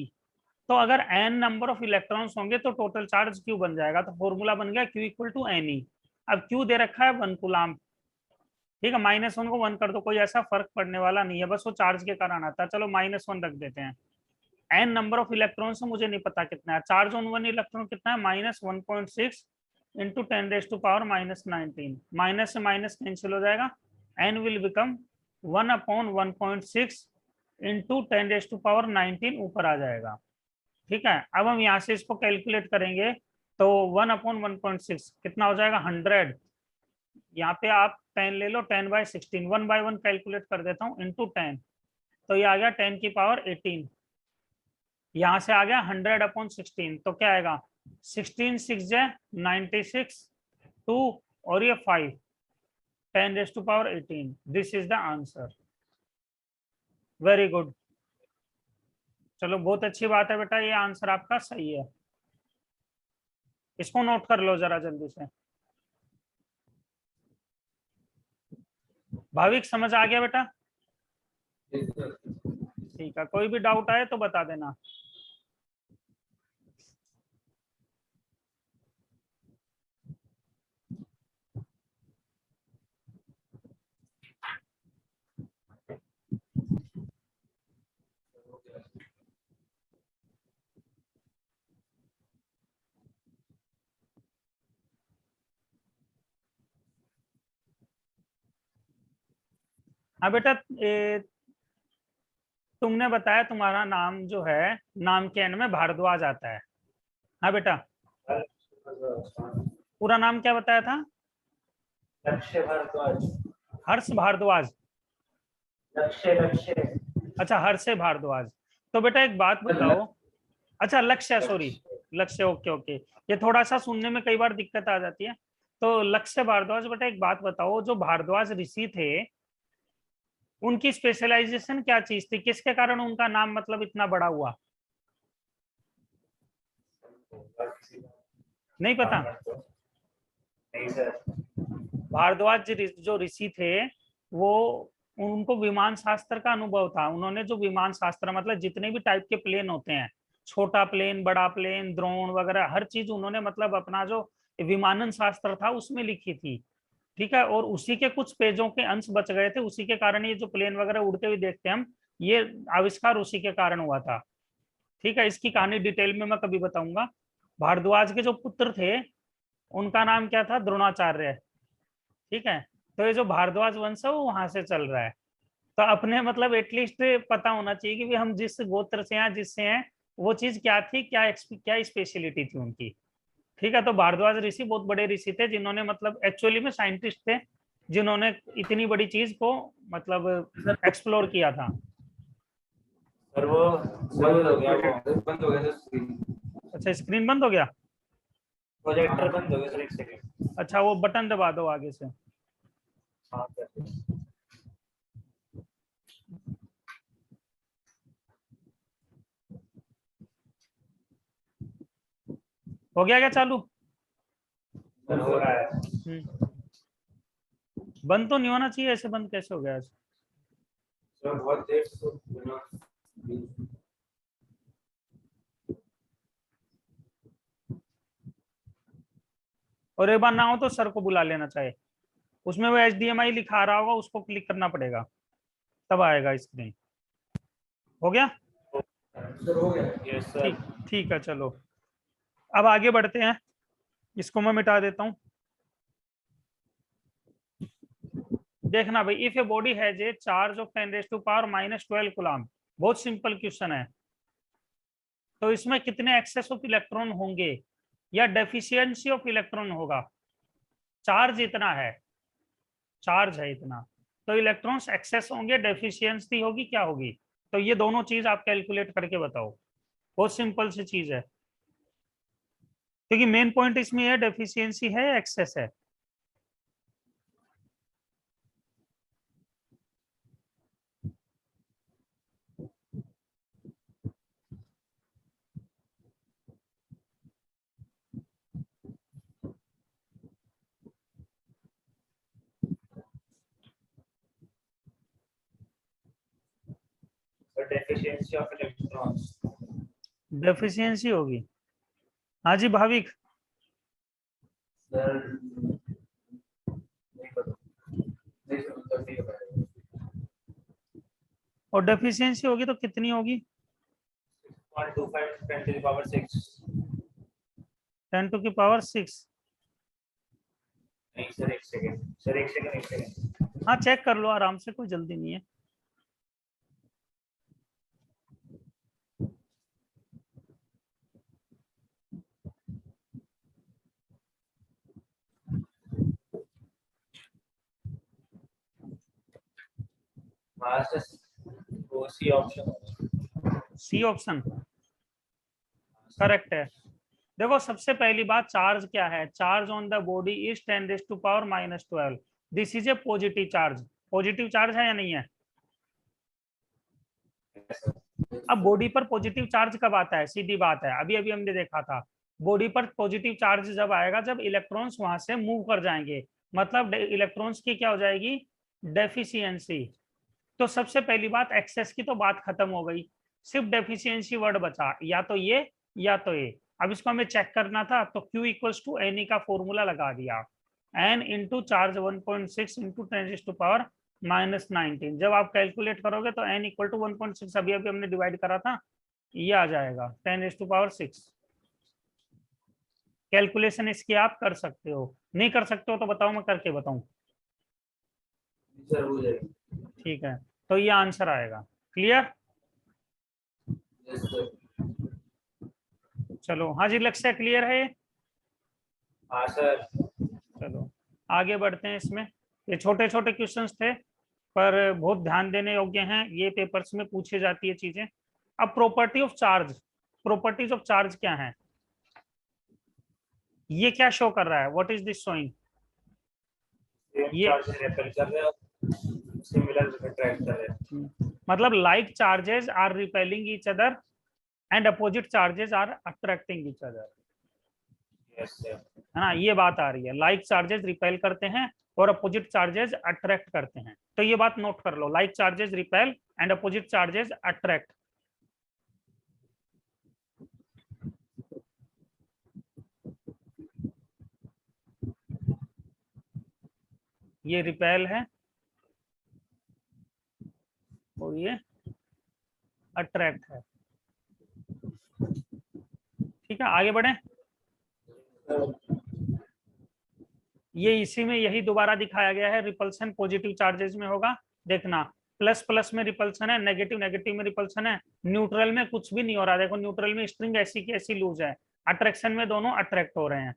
तो अगर n नंबर ऑफ इलेक्ट्रॉन्स होंगे तो टोटल चार्ज Q बन जाएगा। तो फॉर्मूला बन गया Q इक्वल टू NE। अब Q दे रखा है 1 कूलम, ठीक है, -1 को 1 कर दो, कोई ऐसा फर्क पड़ने वाला नहीं है, बस वो चार्ज के कारण आता है। चलो -1 रख देते हैं। n नंबर ऑफ इलेक्ट्रॉन से मुझे नहीं पता कितना है, चार्ज ऑन 1 इलेक्ट्रॉन कितना है, -1.6 इंटू 10 टू पावर -19, माइनस से माइनस कैंसिल हो जाएगा, n will become 1/1.6 into 10 to power 19 ऊपर आ जाएगा। ठीक है, अब हम यहाँ से इसको कैलकुलेट करेंगे तो 1/1.6 कितना हो जाएगा, 100। यहाँ पे आप 10 ले लो, 10/16, 1/1 कैलकुलेट कर देता हूँ, इंटू 10, तो ये आ गया 10 की पावर 18। यहाँ से आ गया 100/16, तो क्या आएगा, 16 6 96 2 और ये 5, 10 to power 18। This is the answer. Very good, चलो बहुत अच्छी बात है बेटा, ये आंसर आपका सही है। इसको नोट कर लो जरा जल्दी से। भाविक समझ आ गया बेटा? ठीक है, कोई भी डाउट आए तो बता देना। हाँ बेटा, तुमने बताया तुम्हारा नाम जो है, नाम के एंड में भारद्वाज आता है। हाँ बेटा, पूरा नाम क्या बताया था? लक्ष्य भारद्वाज। हर्ष भारद्वाज। लक्ष्य अच्छा, हर्ष भारद्वाज। तो बेटा एक बात बताओ, अच्छा लक्ष्य, सॉरी लक्ष्य, ओके ओके। ये थोड़ा सा सुनने में कई बार दिक्कत आ जाती है। तो लक्ष्य भारद्वाज, बेटा एक बात बताओ, जो भारद्वाज ऋषि थे उनकी स्पेशलाइजेशन क्या चीज थी, किसके कारण उनका नाम मतलब इतना बड़ा हुआ? नहीं पता? नहीं सर। भारद्वाज जो ऋषि थे वो, उनको विमान शास्त्र का अनुभव था। उन्होंने जो विमान शास्त्र मतलब जितने भी टाइप के प्लेन होते हैं, छोटा प्लेन, बड़ा प्लेन, ड्रोन वगैरह, हर चीज उन्होंने मतलब अपना जो विमानन शास्त्र था उसमें लिखी थी। ठीक है, और उसी के कुछ पेजों के अंश बच गए थे, उसी के कारण ये जो प्लेन वगैरह उड़ते हुए देखते हैं हम, ये आविष्कार उसी के कारण हुआ था। ठीक है, इसकी कहानी डिटेल में मैं कभी बताऊंगा। भारद्वाज के जो पुत्र थे उनका नाम क्या था? द्रोणाचार्य। ठीक है, तो ये जो भारद्वाज वंश है वो वहां से चल रहा है। तो अपने मतलब एटलीस्ट पता होना चाहिए कि भी हम जिस गोत्र से हैं, जिससे हैं, वो चीज क्या थी, क्या स्पेशलिटी थी उनकी। ठीक है, तो भारद्वाज ऋषि बहुत बड़े ऋषि थे, जिन्होंने मतलब एक्चुअली में साइंटिस्ट थे, जिन्होंने इतनी बड़ी चीज को मतलब एक्सप्लोर किया था। सर वो बंद हो गया, वो बंद हो गया सर। अच्छा, स्क्रीन बंद हो गया? प्रोजेक्टर बंद हो गया सर, एक सेकंड। अच्छा, वो बटन दबा दो आगे से। हाँ सर। हो गया क्या चालू? सर हो रहा है। बंद तो नहीं होना चाहिए, ऐसे बंद कैसे हो गया? सर बहुत देर से बिना। और एक बार ना हो तो सर को बुला लेना चाहे, उसमें वो HDMI लिखा रहा होगा, उसको क्लिक करना पड़ेगा, तब आएगा स्क्रीन। हो गया? सर हो गया। Yes sir. ठीक, ठीक है, चलो अब आगे बढ़ते हैं। इसको मैं मिटा देता हूँ। देखना भाई, if a body has a charge of 10⁻⁻12 coulomb, बहुत सिंपल क्वेश्चन है। तो इसमें कितने एक्सेस ऑफ इलेक्ट्रॉन होंगे या डेफिशिएंसी ऑफ इलेक्ट्रॉन होगा? चार्ज इतना है, चार्ज है इतना, तो इलेक्ट्रॉन्स एक्सेस होंगे, डेफिशिएंसी होगी, क्या होगी? तो ये दोनों चीज आप कैलकुलेट करके बताओ। बहुत सिंपल सी चीज है, क्योंकि मेन पॉइंट इसमें है डेफिशिएंसी है या एक्सेस है। Sir deficiency of electrons. Deficiency होगी। हाँ जी भाविक। सर नहीं पता, नहीं सर मतलब नहीं पता। और डेफिशिएंसी होगी तो कितनी होगी? 6.25 10 to the power 6। 10⁻⁶। नहीं सर, एक सेकंड सर, एक सेकंड, एक सेकंड। हाँ, चेक कर लो आराम से, कोई जल्दी नहीं है। हाँ सर, वो सी ऑप्शन होगा। सी ऑप्शन करेक्ट है। देखो, सबसे पहली बात, चार्ज क्या है? Charge on the body is 10⁻⁻12। This is a positive charge. Positive charge है या नहीं है? अब बॉडी पर पॉजिटिव चार्ज कब आता है? सीधी बात है, अभी अभी हमने देखा था। बॉडी पर पॉजिटिव चार्ज जब आएगा, जब इलेक्ट्रॉन्स वहां से मूव कर जाएंगे, मतलब इलेक्ट्रॉन्स की क्या हो जाएगी? डेफिशिएंसी। तो सबसे पहली बात, एक्सेस की तो बात खत्म हो गई, सिर्फ डेफिशिएंसी वर्ड बचा, या तो ये या तो ये। अब इसको हमें चेक करना था, तो Q इक्वल्स टू एन का फॉर्मूला लगा दिया, एन इंटू चार्ज 1.6 इंटू 10⁻⁻19। जब आप कैलकुलेट करोगे तो एन इक्वल टू 1.6, अभी अभी हमने डिवाइड करा था, ये आ जाएगा 10⁻6। कैलकुलेशन इसकी आप कर सकते हो, नहीं कर सकते हो तो बताओ, मैं करके बताऊं? सर हो जाएगा। ठीक है, तो ये आंसर आएगा। क्लियर? Yes sir. चलो, हाँ जी, लक्ष्य क्लियर है? हाँ सर। चलो आगे बढ़ते हैं इसमें। ये छोटे छोटे क्वेश्चंस थे, पर बहुत ध्यान देने योग्य हैं, ये पेपर्स में पूछे जाती है चीजें। अब property of charge, properties of charge क्या है? ये क्या शो कर रहा है, व्हाट इज दिस शोइंग? ये मतलब like charges are repelling each other and opposite charges are attracting each other, है ना, ये बात आ रही है। लाइक चार्जेस रिपेल करते हैं और अपोजिट चार्जेस अट्रैक्ट करते हैं, तो ये बात नोट कर लो, like charges repel and opposite charges attract. ये रिपेल है और ये अट्रैक्ट है। ठीक है, आगे बढ़े। ये इसी में यही दोबारा दिखाया गया है, रिपल्सन पॉजिटिव चार्जेस में होगा, देखना प्लस प्लस में रिपल्सन है, नेगेटिव नेगेटिव में रिपल्सन है, न्यूट्रल में कुछ भी नहीं हो रहा। देखो न्यूट्रल में स्ट्रिंग ऐसी की ऐसी लूज है, अट्रैक्शन में दोनों अट्रैक्ट हो रहे हैं।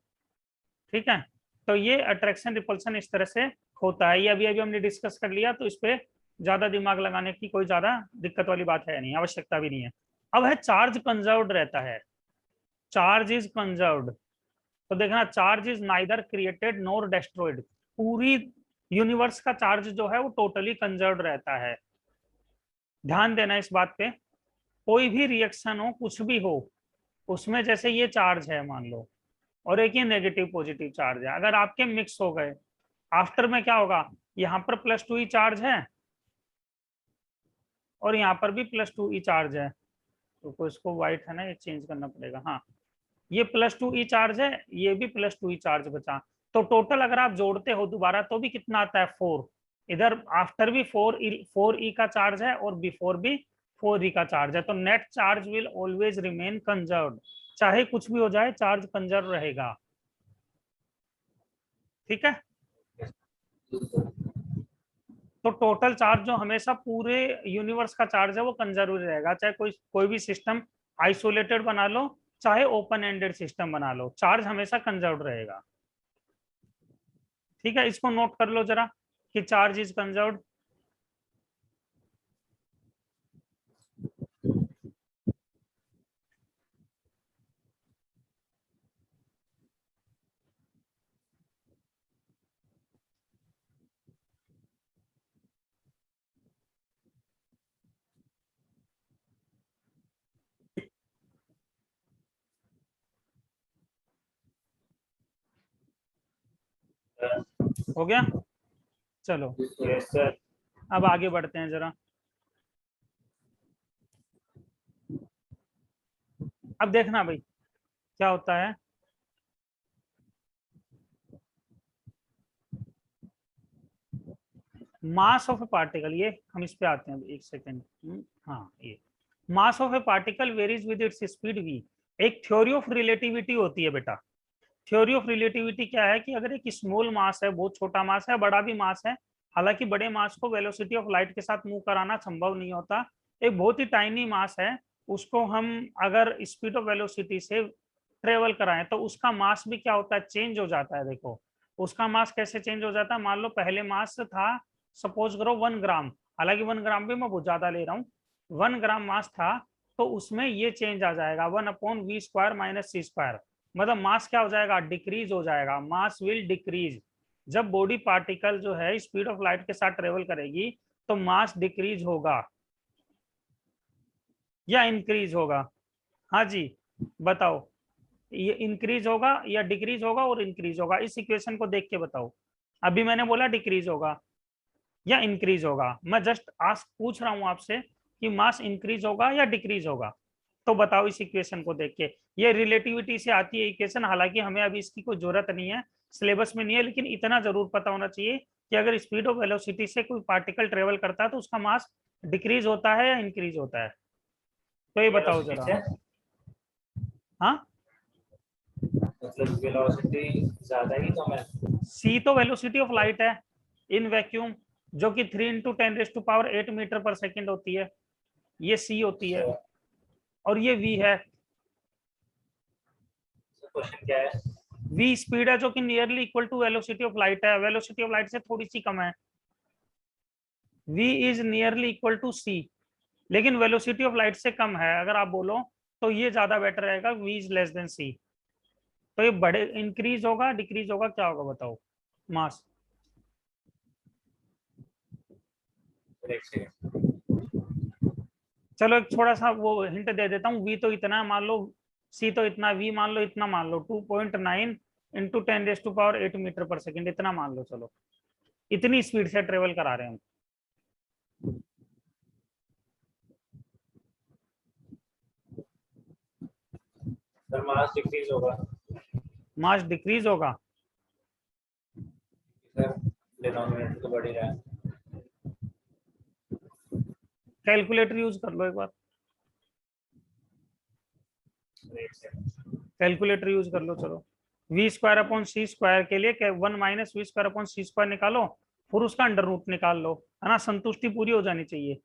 ठीक है, तो ये अट्रैक्शन रिपल्सन इस तरह से होता है। ये अभी अभी हमने डिस्कस कर लिया, तो इस पे ज्यादा दिमाग लगाने की कोई ज्यादा दिक्कत वाली बात है नहीं, आवश्यकता भी नहीं है। अब है चार्ज कंजर्व्ड रहता है, चार्ज इज कंजर्व्ड। तो देखना, charge is neither created nor destroyed. पूरी यूनिवर्स का चार्ज जो है वो टोटली कंजर्व्ड रहता है। ध्यान देना इस बात पे, कोई भी रिएक्शन हो, कुछ भी हो, उसमें जैसे ये चार्ज है मान लो, और एक ये नेगेटिव पॉजिटिव चार्ज है, अगर आपके मिक्स हो गए, आफ्टर में क्या होगा, यहाँ पर +2 चार्ज है और यहाँ पर भी +2 चार्ज है। तो इसको व्हाइट है ना, ये चेंज करना पड़ेगा। हाँ, ये +2 चार्ज है, ये भी +2 चार्ज बचा। तो टोटल अगर आप जोड़ते हो दोबारा तो भी कितना आता है, 4। इधर आफ्टर भी 4e का चार्ज है और बिफोर भी 4e का चार्ज है। तो net charge will always remain conserved, चाहे कुछ भी हो जाए चार्ज कंजर्व रहेगा। ठीक है, तो टोटल चार्ज जो हमेशा पूरे यूनिवर्स का चार्ज है वो कंजर्व रहेगा, चाहे कोई भी सिस्टम आइसोलेटेड बना लो, चाहे ओपन एंडेड सिस्टम बना लो, चार्ज हमेशा कंजर्व रहेगा। ठीक है, इसको नोट कर लो जरा कि चार्ज इज कंजर्व्ड। हो गया, चलो यस सर। अब आगे बढ़ते हैं जरा। अब देखना भाई क्या होता है, मास ऑफ ए पार्टिकल, ये हम इस पे आते हैं, एक सेकेंड। हाँ, ये mass of A particle varies with its speed v। एक थ्योरी ऑफ रिलेटिविटी होती है बेटा। थ्योरी ऑफ रिलेटिविटी क्या है कि अगर एक स्मॉल मास है, बहुत छोटा मास है, बड़ा भी मास है, हालांकि बड़े मास को वेलोसिटी ऑफ लाइट के साथ मूव कराना संभव नहीं होता, एक बहुत ही टाइनी मास है, उसको हम अगर स्पीड ऑफ वेलोसिटी से ट्रेवल कराएं तो उसका मास भी क्या होता है, चेंज हो जाता है। देखो उसका मास कैसे चेंज हो जाता है, मान लो पहले मास था, सपोज करो 1 ग्राम, हालांकि 1 ग्राम भी मैं बहुत ज्यादा ले रहा हूँ, 1 ग्राम मास था, तो उसमें ये चेंज आ जाएगा 1/v² - c²। मतलब मास क्या हो जाएगा, डिक्रीज हो जाएगा, मास विल डिक्रीज। जब बॉडी पार्टिकल जो है स्पीड ऑफ लाइट के साथ ट्रेवल करेगी तो मास डिक्रीज होगा या इंक्रीज होगा? हाँ जी, बताओ, ये इंक्रीज होगा या डिक्रीज होगा और इंक्रीज होगा, इस इक्वेशन को देख के बताओ। अभी मैंने बोला डिक्रीज होगा या इंक्रीज होगा, मैं जस्ट आस्क पूछ रहा हूं आपसे कि मास इंक्रीज होगा या डिक्रीज होगा, तो बताओ इस इक्वेशन को देख के। ये रिलेटिविटी से आती है इक्वेशन, हालांकि हमें अभी इसकी कोई जरूरत नहीं है, सिलेबस में नहीं है, लेकिन इतना जरूर पता होना चाहिए कि अगर स्पीड ऑफ वेलोसिटी से कोई पार्टिकल ट्रेवल करता है तो उसका मास डिक्रीज होता है या इंक्रीज होता है, तो ये बताओ जरा। हाँ, मतलब वेलोसिटी ज्यादा ही कम है। सी तो वेलोसिटी ऑफ लाइट है इन वैक्यूम, जो कि 3 × 10⁸ मीटर/सेकंड होती है, ये सी होती है, और ये वी है। क्वेश्चन क्या है? वी स्पीड है जो कि nearly equal to velocity of light है, वेलोसिटी ऑफ लाइट से थोड़ी सी कम है। v is nearly equal to c, लेकिन वेलोसिटी ऑफ लाइट से कम है, अगर आप बोलो तो ये ज्यादा बेटर रहेगा, v is less than c। तो ये बड़े इंक्रीज होगा डिक्रीज होगा क्या होगा बताओ मास। चलो एक थोड़ा सा वो हिंट दे देता हूँ, वी तो इतना मान लो, सी तो इतना, वी मान लो इतना मान लो, 2.9 इंटू 10⁸ मीटर पर सेकेंड, इतना मान लो। चलो इतनी स्पीड से ट्रेवल करा रहे हैं हम। सर मास डिक्रीज होगा। मास डिक्रीज होगा। सर डिनोमिनेटर तो बढ़ ही रहा है। कैलकुलेटर यूज कर लो एक बार, कैलकुलेटर यूज कर लो। चलो v² / c² के लिए 1 - v² / c² निकालो, फिर उसका अंडर रूट निकाल लो, है ना, संतुष्टि पूरी हो जानी चाहिए।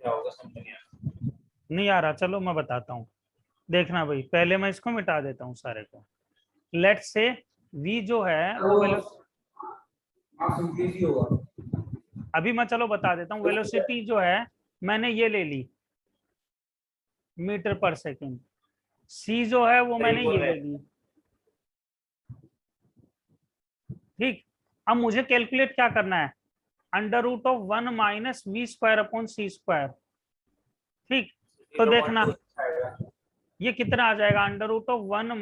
क्या होगा समझ नहीं आया। नहीं आ रहा, चलो मैं बताता हूँ, देखना भाई, पहले मैं इसको मिटा देता हूँ सारे को। लेट से v जो है वो होगा। अभी मैं चलो बता देता हूँ, वेलोसिटी जो है मैंने ये ले ली मीटर पर सेकेंड, c जो है वो मैंने ये ले ली, ठीक। अब मुझे कैलकुलेट क्या करना है, √1 - v² / c², ठीक। तो देखना ये कितना आ जाएगा, √1 -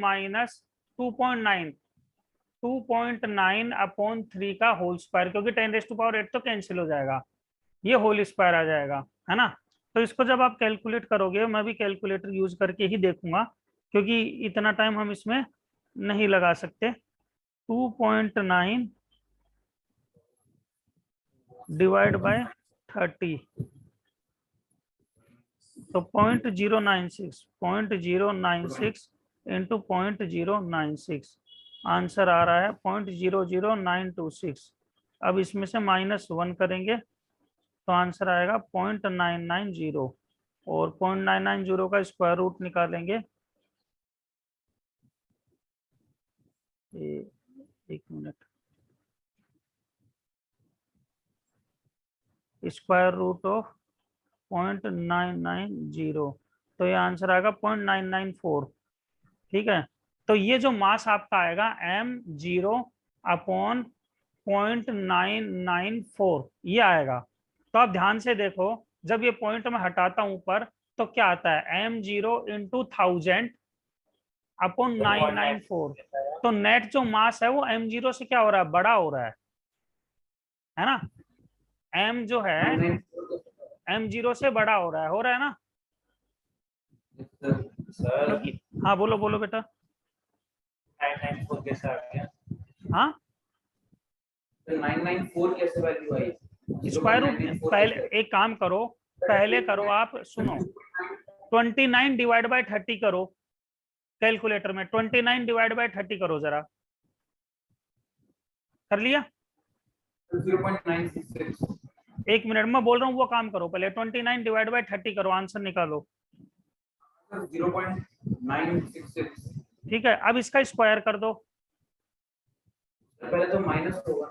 2.9 का होल स्क्वायर, क्योंकि 10⁸ तो कैंसिल हो जाएगा, ये होल स्क्वायर आ जाएगा, है ना। तो इसको जब आप कैलकुलेट करोगे, मैं भी कैलकुलेटर यूज करके ही देखूंगा, क्योंकि इतना टाइम हम इसमें नहीं लगा सकते। 2.9 डिवाइड बाय 30, तो 0.096 इंटू 0.096, आंसर आ रहा है 0.00926। अब इसमें से -1 करेंगे तो आंसर आएगा 0.990, और 0.990 का स्क्वायर रूट निकालेंगे। एक मिनट, स्क्वायर रूट ऑफ 0.990, तो ये आंसर आएगा 0.994, ठीक है। तो ये जो मास आपका आएगा m0/0.994 ये आएगा। तो आप ध्यान से देखो, जब ये पॉइंट में हटाता हूं ऊपर तो क्या आता है, m0 × 1000/994। तो नेट जो मास है वो m0 से क्या हो रहा है, बड़ा हो रहा है ना। m जो है m0 से बड़ा हो रहा है ना, सर क्योंकि, हाँ बोलो बोलो बेटा। 994 कैसे आ गया? हाँ 994 कैसे वैल्यू आई? स्क्वायर रूट, पहले एक काम करो, पहले करो आप, सुनो, 29 डिवाइड बाय 30 करो, कैलकुलेटर में 29 डिवाइड बाय 30 करो जरा, कर लिया? 0.966। एक मिनट में बोल रहा हूँ, वो काम करो पहले, 29 डिवाइड बाय 30 करो, आंसर निकालो। 0.966। ठीक है, अब इसका स्क्वायर कर दो। पहले तो माइनस होगा,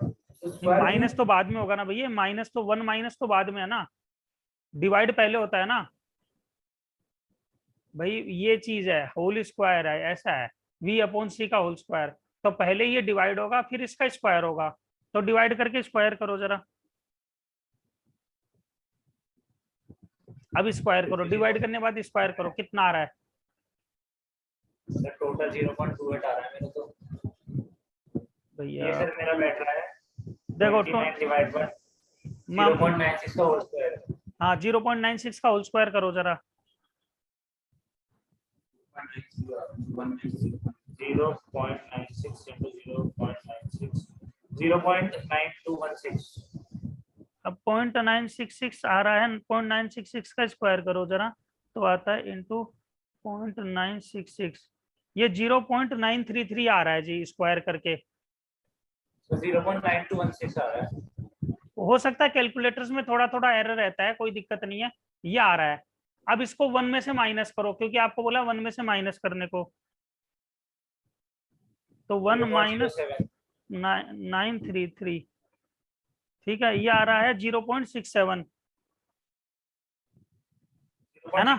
माइनस तो बाद में होगा ना भैया, माइनस तो 1 माइनस तो बाद में है ना, डिवाइड पहले होता है ना भाई, ये चीज है, होल स्क्वायर है, ऐसा है, v/c का होल स्क्वायर, तो पहले ये डिवाइड होगा फिर इसका स्क्वायर होगा, तो डिवाइड करके स्क्वायर करो जरा। अब स्क्वायर करो, डिवाइड करने के बाद स्क्वायर करो, कितना आ रहा है? टोटल 0.28 आ रहा है मेरे तो। ये सर मेरा बैठ रहा है देखो 29 डिवाइड बाय 0.96 का होल स्क्वायर। हाँ 0.96 का होल स्क्वायर करो जरा। 0.96 into 0.96 0.9216। अब 0.966 आ रहा है, 0.966 का स्क्वायर करो जरा, तो आता है इंटू 0.966, ये 0.933 आ रहा है जी स्क्वायर करके। तो 0.9216 आ रहा है। हो सकता है कैलकुलेटर्स में थोड़ा थोड़ा एरर रहता है, कोई दिक्कत नहीं है, ये आ रहा है। अब इसको 1 में से माइनस करो, क्योंकि आपको बोला 1 में से माइनस करने को, तो 1 माइनस 933, ठीक है, ये आ रहा है 0.67, है ना,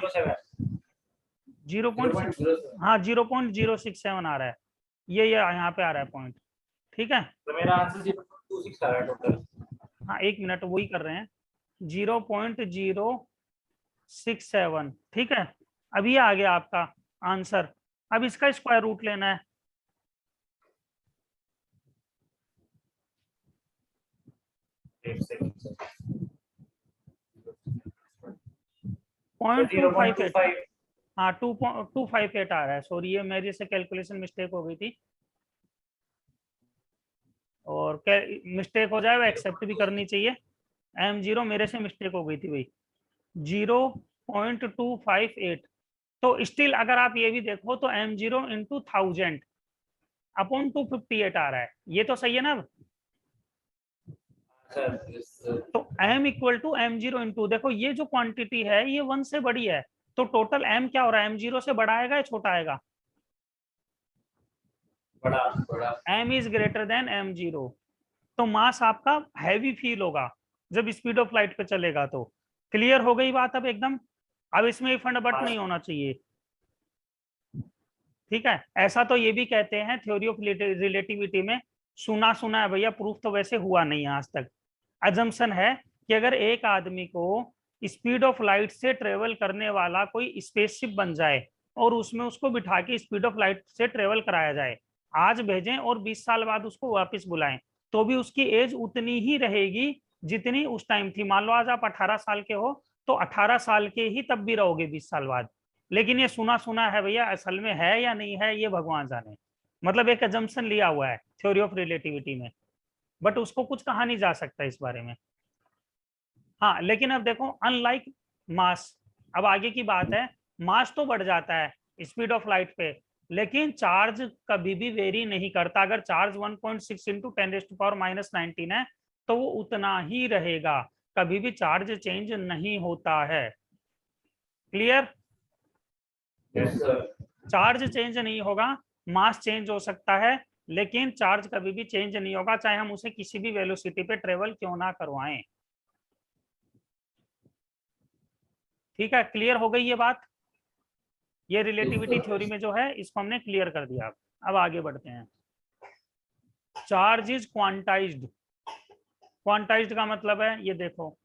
0.6, हाँ 0.067 आ रहा है, ये यहाँ पे आ रहा है पॉइंट, ठीक है। तो मेरा आंसर 0.26 आ रहा है टोटल। हाँ 1 मिनट, वही कर रहे हैं, 0.067, ठीक है। अब ये आ गया आपका आंसर। अब इसका स्क्वायर रूट लेना है, एक सेकंड सर। 0.258, हाँ 2.258 आ रहा है, सॉरी ये मेरे से कैलकुलेशन मिस्टेक हो गई थी, और मिस्टेक हो जाए वो एक्सेप्ट भी करनी चाहिए। M0 मेरे से मिस्टेक हो गई थी भाई, 0.258। तो स्टिल अगर आप ये भी देखो तो M0 इंटू 1000 अपॉन 258 आ रहा है, ये तो सही है ना। तो M equal to M0 into, देखो ये जो क्वांटिटी है ये 1 से बड़ी है, तो टोटल M क्या हो रहा है, M0 से बड़ा आएगा या छोटा आएगा, बड़ा बड़ा। M is greater than M0, तो मास आपका हैवी फील होगा जब स्पीड ऑफ लाइट पे चलेगा। तो क्लियर हो गई बात अब एकदम, अब इसमें फंड बट नहीं होना चाहिए, ठीक है। ऐसा तो ये भी कहते हैं थ्योरी ऑफ रिलेटिविटी में, सुना सुना है भैया, प्रूफ तो वैसे हुआ नहीं है आज तक। अजम्पशन है कि अगर एक आदमी को स्पीड ऑफ लाइट से ट्रेवल करने वाला कोई स्पेसशिप बन जाए और उसमें उसको बिठा के स्पीड ऑफ लाइट से ट्रेवल कराया जाए, आज भेजें और 20 साल बाद उसको वापस बुलाएं, तो भी उसकी एज उतनी ही रहेगी जितनी उस टाइम थी। मान लो आज आप 18 साल के हो, तो 18 साल के ही तब भी रहोगे 20 साल बाद। लेकिन ये सुना सुना है भैया, असल में है या नहीं है ये भगवान जाने, मतलब एक अजम्पशन लिया हुआ है थ्योरी ऑफ रिलेटिविटी में, बट उसको कुछ कहा नहीं जा सकता इस बारे में। हाँ लेकिन अब देखो अनलाइक मास, अब आगे की बात है, मास तो बढ़ जाता है स्पीड ऑफ लाइट पे, लेकिन चार्ज कभी भी वेरी नहीं करता। अगर चार्ज 1.6 इंटू 10⁻⁻19 है तो वो उतना ही रहेगा, कभी भी चार्ज चेंज नहीं होता है। Clear, yes sir. Charge change नहीं होगा, मास चेंज हो सकता है, लेकिन चार्ज कभी भी चेंज नहीं होगा, चाहे हम उसे किसी भी वेलोसिटी पे ट्रेवल क्यों ना करवाएं। ठीक है, क्लियर हो गई ये बात, ये रिलेटिविटी थ्योरी में जो है इसको हमने क्लियर कर दिया। अब आगे बढ़ते हैं। चार्ज इज क्वांटाइज्ड, क्वांटाइज्ड का मतलब है ये देखो,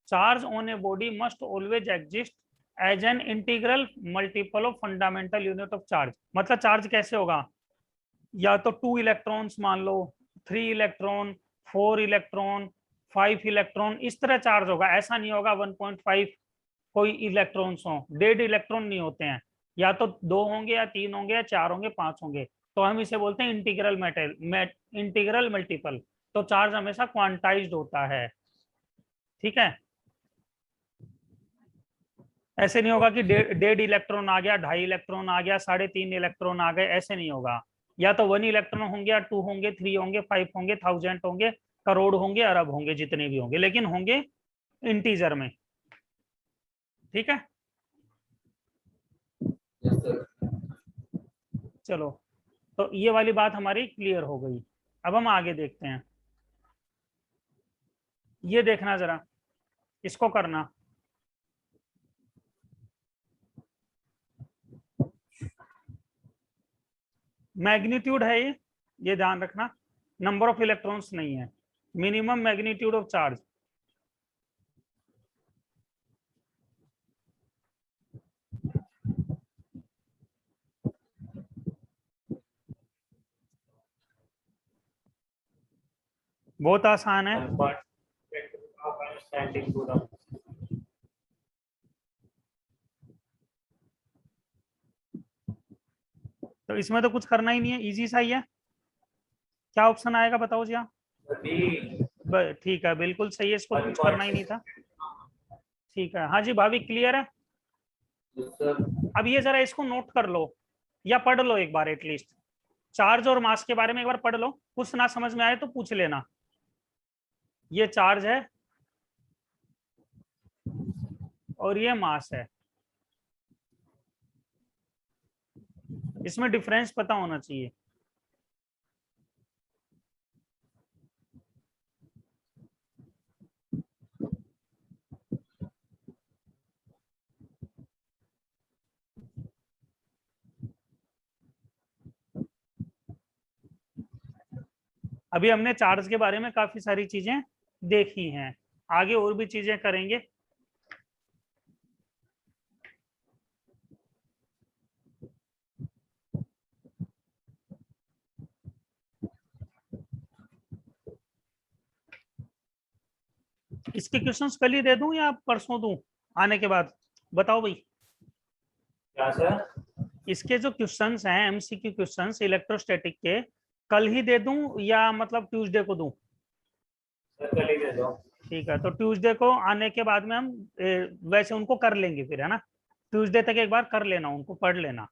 charge on a body must always exist as an integral multiple of fundamental unit of charge. मतलब चार्ज कैसे होगा, या तो 2 इलेक्ट्रॉन्स मान लो, 3 इलेक्ट्रॉन, 4 इलेक्ट्रॉन, 5 इलेक्ट्रॉन, इस तरह चार्ज होगा। ऐसा नहीं होगा 1.5 कोई इलेक्ट्रॉन्स हो, डेड इलेक्ट्रॉन नहीं होते हैं, या तो 2 होंगे या 3 होंगे या 4 होंगे 5 होंगे, तो हम इसे बोलते हैं इंटीग्रल इंटीग्रल मल्टीपल। तो चार्ज हमेशा क्वांटाइज्ड होता है, ठीक है। ऐसे नहीं होगा कि डेढ़ इलेक्ट्रॉन आ गया, 2.5 इलेक्ट्रॉन आ गया, 3.5 इलेक्ट्रॉन आ गए, ऐसे नहीं होगा। या तो 1 इलेक्ट्रॉन होंगे या 2 होंगे, 3 होंगे, 5 होंगे, 1000 होंगे, करोड़ होंगे, अरब होंगे, जितने भी होंगे, लेकिन होंगे इंटीजर में, ठीक है। Yes sir. चलो, तो ये वाली बात हमारी क्लियर हो गई। अब हम आगे देखते हैं, ये देखना जरा, इसको करना। मैग्नीट्यूड है ये ध्यान रखना, नंबर ऑफ इलेक्ट्रॉन्स नहीं है, मिनिमम मैग्नीट्यूड ऑफ चार्ज। बहुत आसान है। तो इसमें तो कुछ करना ही नहीं है, इजी सा ही है। क्या ऑप्शन आएगा बताओ जी। हाँ ठीक है, बिल्कुल सही है, इसको कुछ करना ही नहीं था। ठीक है, हाँ जी भाभी क्लियर है। अब ये जरा इसको नोट कर लो या पढ़ लो एक बार एटलीस्ट। चार्ज और मास के बारे में एक बार पढ़ लो, कुछ ना समझ में आए तो पूछ लेना। ये चार्ज है और ये मास है, इसमें डिफरेंस पता होना चाहिए। अभी हमने चार्ज के बारे में काफी सारी चीजें देखी हैं, आगे और भी चीजें करेंगे। इसके क्वेश्चंस कल ही दे दूं या परसों दूं आने के बाद, बताओ भाई। क्या सर? इसके जो क्वेश्चंस हैं एमसीक्यू क्वेश्चंस इलेक्ट्रोस्टैटिक के, कल ही दे दूं या मतलब ट्यूसडे को दूं? सर कल ही दे दो। ठीक है, तो ट्यूसडे को आने के बाद में हम वैसे उनको कर लेंगे फिर, है ना। ट्यूसडे तक एक बार कर लेना, उनको पढ़ लेना।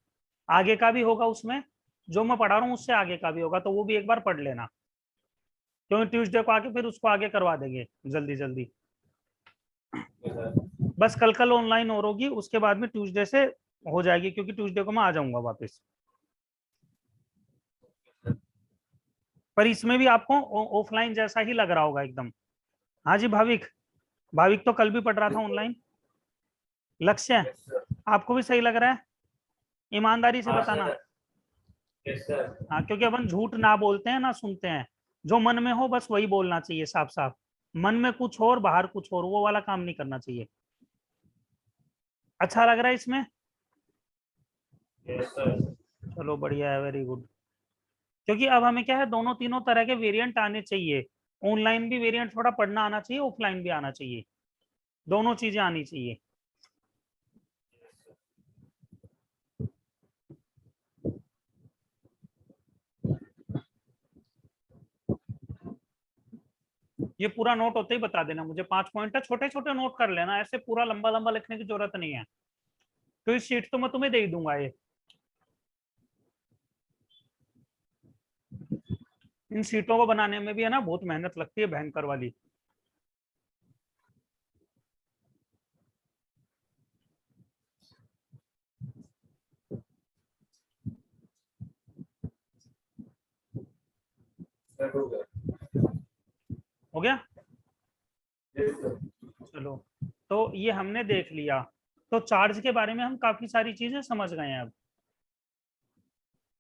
आगे का भी होगा उसमें, जो मैं पढ़ा रहा हूँ उससे आगे का भी होगा, तो वो भी एक बार पढ़ लेना, क्योंकि ट्यूसडे को आके फिर उसको आगे करवा देंगे जल्दी जल्दी। बस कल कल ऑनलाइन और होगी, उसके बाद में ट्यूसडे से हो जाएगी, क्योंकि ट्यूसडे को मैं आ जाऊंगा वापस। पर इसमें भी आपको ऑफलाइन जैसा ही लग रहा होगा एकदम। हाँ जी भाविक, भाविक तो कल भी पढ़ रहा था ऑनलाइन। लक्ष्य, आपको भी सही लग रहा है? ईमानदारी से बताना। हाँ, क्योंकि अपन झूठ ना बोलते हैं ना सुनते हैं, जो मन में हो बस वही बोलना चाहिए साफ साफ। मन में कुछ और बाहर कुछ और, वो वाला काम नहीं करना चाहिए। अच्छा लग रहा है इसमें? चलो बढ़िया है, वेरी गुड। क्योंकि अब हमें क्या है, दोनों तीनों तरह के वेरिएंट आने चाहिए। ऑनलाइन भी वेरिएंट थोड़ा पढ़ना आना चाहिए, ऑफलाइन भी आना चाहिए, दोनों चीजें आनी चाहिए। ये पूरा नोट होते ही बता देना मुझे, 5 पॉइंट है, छोटे छोटे नोट कर लेना, ऐसे पूरा लंबा लंबा लिखने की जरूरत नहीं है। तो इस शीट तो मैं तुम्हें दे ही दूंगा ये। इन सीटों को बनाने में भी है ना बहुत मेहनत लगती है, भयंकर वाली। हो गया? चलो, तो ये हमने देख लिया। तो चार्ज के बारे में हम काफी सारी चीजें समझ गए हैं अब।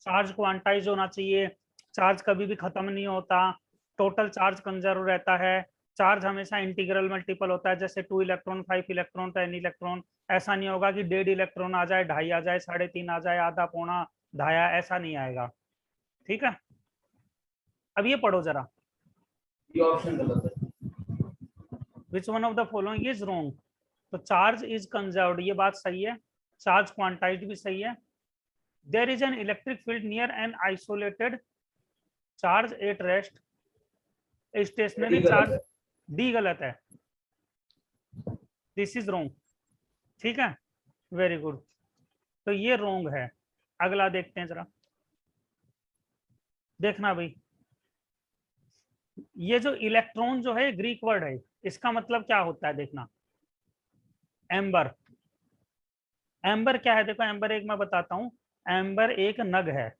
चार्ज क्वांटाइज होना चाहिए, चार्ज कभी भी खत्म नहीं होता, टोटल चार्ज कंजर्व रहता है, चार्ज हमेशा इंटीग्रल मल्टीपल होता है, जैसे 2 इलेक्ट्रॉन 5 इलेक्ट्रॉन 10 इलेक्ट्रॉन। ऐसा नहीं होगा कि 1.5 इलेक्ट्रॉन आ जाए, 2.5 आ जाए, 3.5 आ जाए, आधा पौना ढाया, ऐसा नहीं आएगा। ठीक है, अब ये पढ़ो जरा। ये ऑप्शन गलत है। Which one of the following is wrong? तो चार्ज इज कंजर्व्ड, ये बात सही है। चार्ज क्वांटाइज्ड भी सही है। There is an electric field near an isolated charge at rest, stationary charge. D गलत है, दिस इज रॉन्ग। ठीक है, वेरी गुड। तो ये रॉन्ग है। अगला देखते हैं जरा, देखना भाई। ये जो इलेक्ट्रॉन जो है ग्रीक वर्ड है, इसका मतलब क्या होता है देखना। एम्बर, एम्बर क्या है देखो, एम्बर एक मैं बताता हूँ। एम्बर एक नग है,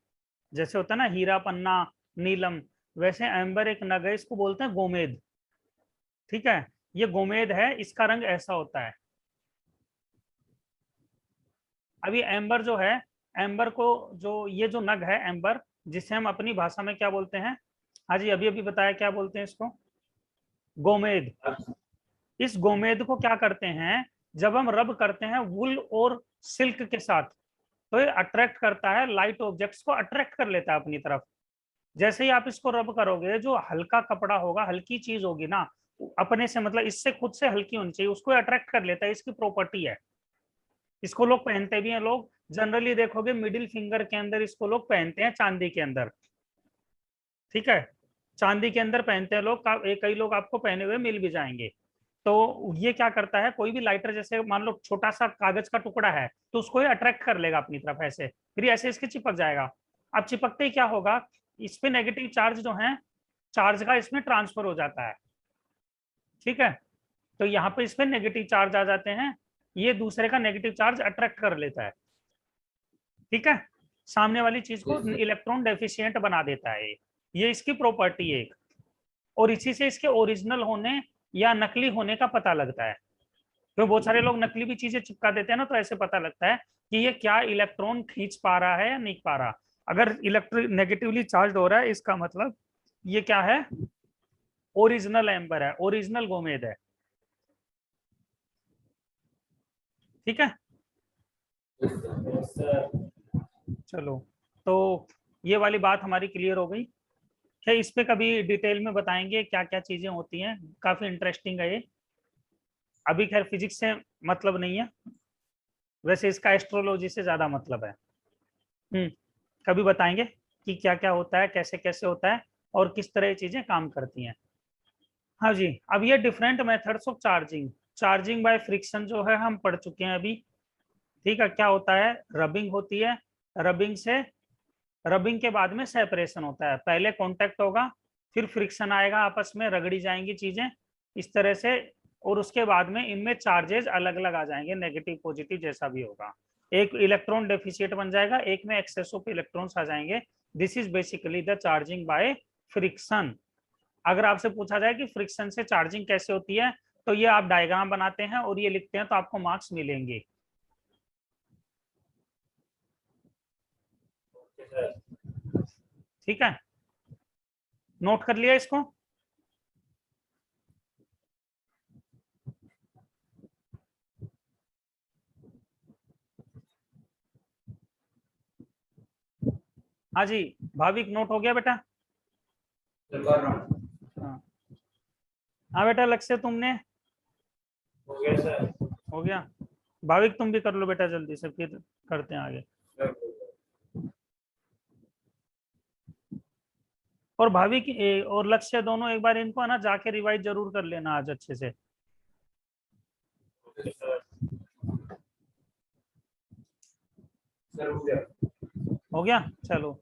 जैसे होता है ना हीरा पन्ना नीलम, वैसे एम्बर एक नग है, इसको बोलते हैं गोमेद। ठीक है, ये गोमेद है, इसका रंग ऐसा होता है। अभी एम्बर जो है, एम्बर को जो ये जो नग है एम्बर, जिसे हम अपनी भाषा में क्या बोलते हैं? हाँ जी, अभी अभी बताया क्या बोलते हैं इसको, गोमेद। इस गोमेद को क्या करते हैं, जब हम रब करते हैं वुल और सिल्क के साथ, तो ये अट्रैक्ट करता है, लाइट ऑब्जेक्ट्स को अट्रैक्ट कर लेता है अपनी तरफ। जैसे ही आप इसको रब करोगे, जो हल्का कपड़ा होगा, हल्की चीज होगी ना, अपने से मतलब इससे खुद से हल्की होनी चाहिए, उसको अट्रैक्ट कर लेता है, इसकी प्रॉपर्टी है। इसको लोग पहनते भी हैं, लोग जनरली देखोगे मिडिल फिंगर के अंदर इसको लोग पहनते हैं, चांदी के अंदर। ठीक है, चांदी के अंदर पहनते हैं लोग, कई लोग आपको पहने हुए मिल भी जाएंगे। तो ये क्या करता है, कोई भी लाइटर, जैसे मान लो छोटा सा कागज का टुकड़ा है, तो उसको ये अट्रैक्ट कर लेगा अपनी तरफ ऐसे, फिर ऐसे इसके चिपक जाएगा। अब चिपकते ही क्या होगा, इस पे नेगेटिव चार्ज जो है, चार्ज का इसमें ट्रांसफर हो जाता है। ठीक है, तो यहाँ पे इसमें नेगेटिव चार्ज आ जाते हैं, ये दूसरे का नेगेटिव चार्ज अट्रैक्ट कर लेता है। ठीक है, सामने वाली चीज को इलेक्ट्रॉन डेफिशिएंट बना देता है ये इसकी प्रॉपर्टी है एक। और इसी से इसके ओरिजिनल होने या नकली होने का पता लगता है। तो बहुत सारे लोग नकली भी चीजें चिपका देते हैं ना, तो ऐसे पता लगता है कि ये क्या इलेक्ट्रॉन खींच पा रहा है या नहीं पा रहा। अगर इलेक्ट्रिक नेगेटिवली चार्ज हो रहा है, इसका मतलब ये क्या है, ओरिजिनल एम्बर है, ओरिजिनल गोमेद है। ठीक है, चलो, तो ये वाली बात हमारी क्लियर हो गई। क्या इस पे कभी डिटेल में बताएंगे क्या क्या चीजें होती हैं, काफी इंटरेस्टिंग है ये। अभी खैर फिजिक्स से मतलब नहीं है, वैसे इसका एस्ट्रोलॉजी से ज्यादा मतलब है। कभी बताएंगे कि क्या क्या होता है, कैसे कैसे होता है, और किस तरह ये चीजें काम करती हैं। हाँ जी, अब ये different methods of charging, charging by friction जो है हम पढ़ चुके हैं अभी। ठीक है, क्या होता है, रबिंग होती है, रबिंग से, रबिंग के बाद में सेपरेशन होता है, पहले कांटेक्ट होगा, फिर फ्रिक्शन आएगा, आपस में रगड़ी जाएंगी चीजें इस तरह से, और उसके बाद में इनमें चार्जेस अलग अलग आ जाएंगे, नेगेटिव पॉजिटिव जैसा भी होगा, एक इलेक्ट्रॉन डेफिशिएट बन जाएगा, एक में एक्सेस ऑफ इलेक्ट्रॉन्स आ जाएंगे। This is basically the charging by friction. अगर आपसे पूछा जाए कि फ्रिक्शन से चार्जिंग कैसे होती है, तो ये आप डायग्राम बनाते हैं और ये लिखते हैं, तो आपको मार्क्स मिलेंगे। ठीक है, नोट कर लिया इसको। हाँ जी, भाविक नोट हो गया बेटा? हाँ हाँ बेटा, लक्ष्य तुमने? हो गया सर। हो गया। भाविक तुम भी कर लो बेटा जल्दी से, फिर करते हैं आगे। और भाविक और लक्ष्य दोनों एक बार इनको है ना जाके रिवाइज जरूर कर लेना आज अच्छे से। सर हो गया। हो गया, चलो।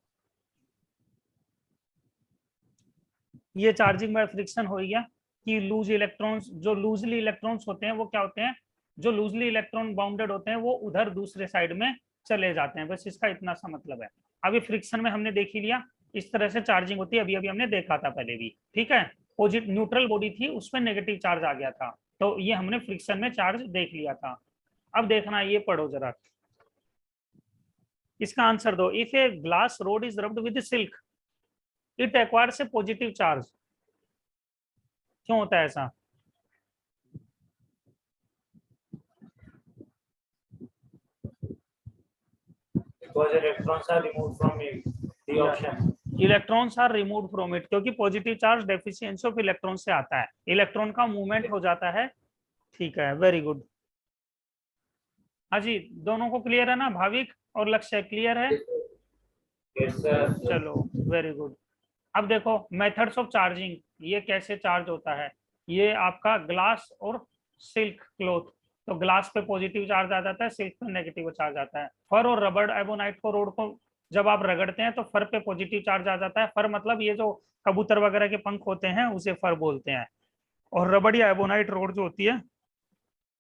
ये चार्जिंग बाय फ्रिक्शन हो गया कि लूज इलेक्ट्रॉन्स, जो लूजली इलेक्ट्रॉन्स होते हैं वो क्या होते हैं, जो लूजली इलेक्ट्रॉन बाउंडेड होते हैं वो उधर दूसरे साइड में चले जाते हैं, बस इसका इतना सा मतलब है। अभी फ्रिक्शन में हमने देख ही लिया इस तरह से चार्जिंग होती है, अभी अभी हमने देखा था पहले भी। ठीक है, पॉजिटिव न्यूट्रल बॉडी थी, उसमें नेगेटिव चार्ज आ गया था, तो ये हमने फ्रिक्शन में चार्ज देख लिया था। अब देखना, ये पढ़ो जरा, इसका आंसर दो। If a glass rod is rubbed with silk, it acquires A positive charge. क्यों होता है ऐसा? Because electrons are removed from it. The option. Electrons are remove from it, क्योंकि positive charge deficiency of electron से आता है, इलेक्ट्रॉन का मूवमेंट हो जाता है। ठीक है, वेरी गुड। हाँ जी, दोनों को क्लियर है ना, भाविक और लक्ष्य क्लियर है? Yes sir. चलो, वेरी गुड। अब देखो मेथड्स ऑफ चार्जिंग, ये कैसे चार्ज होता है। ये आपका ग्लास और सिल्क क्लॉथ, तो ग्लास पे पॉजिटिव चार्ज आ जाता है, सिल्क पे नेगेटिव चार्ज आता है। फर और रबड़ एबोनाइट को, रोड को जब आप रगड़ते हैं तो फर पे पॉजिटिव चार्ज आ जाता है, फर मतलब ये जो कबूतर वगैरह के पंख होते हैं उसे फर बोलते हैं। और रबड़ या एबोनाइट रोड जो होती है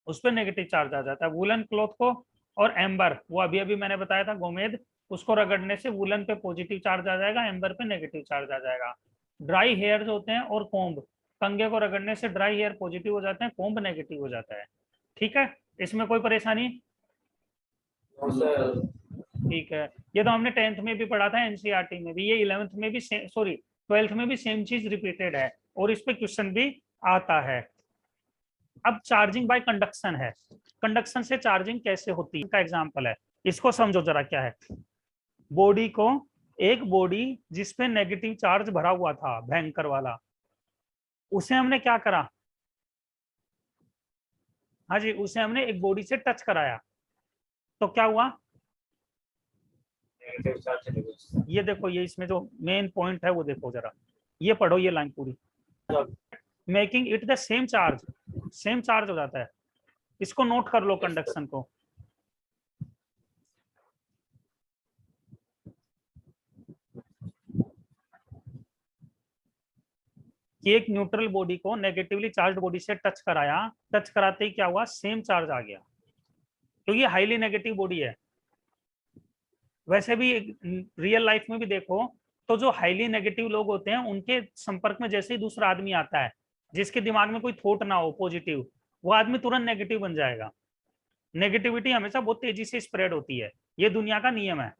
उस पर नेगेटिव चार्ज आ जाता है। वुलन क्लॉथ को और एम्बर, वो अभी अभी मैंने बताया था गोमेद, उसको रगड़ने से वुलन पे पॉजिटिव चार्ज आ जाएगा, एम्बर पे नेगेटिव चार्ज आ जाएगा। ड्राई हेयर जो होते हैं और कोम्ब, कंघे को रगड़ने से ड्राई हेयर पॉजिटिव हो जाते हैं, कोम्ब नेगेटिव हो जाता है। ठीक है, इसमें कोई परेशानी? No sir. ठीक है, ये तो हमने 10th में भी पढ़ा था, एनसीईआरटी में भी, ये 11th में भी, सॉरी 12th में भी सेम चीज रिपीटेड है, और इस पे क्वेश्चन भी आता है। अब चार्जिंग बाय कंडक्शन है, कंडक्शन से चार्जिंग कैसे होती है का एग्जांपल है, इसको समझो जरा क्या है। बॉडी को एक बॉडी जिसपे नेगेटिव चार्ज भरा हुआ था भयंकर वाला, उसे हमने क्या करा, हाँ जी, उसे हमने एक बॉडी से टच कराया, तो क्या हुआ, नेगेटिव चार्ज चले गए। ये देखो, ये इसमें जो मेन पॉइंट है वो देखो जरा, ये पढ़ो ये लाइन पूरी, making it the same charge, same charge हो जाता है। इसको नोट कर लो कंडक्शन को, कि एक न्यूट्रल बॉडी को नेगेटिवली चार्ज बॉडी से टच कराया, टच कराते ही क्या हुआ, सेम चार्ज आ गया, क्योंकि हाईली नेगेटिव बॉडी है। वैसे भी रियल लाइफ में भी देखो तो जो हाईली नेगेटिव लोग होते हैं उनके संपर्क में जैसे ही दूसरा आदमी आता है, जिसके दिमाग में कोई थॉट ना हो पॉजिटिव, वो आदमी तुरंत नेगेटिव बन जाएगा। नेगेटिविटी हमेशा बहुत तेजी से स्प्रेड होती है, ये दुनिया का नियम है।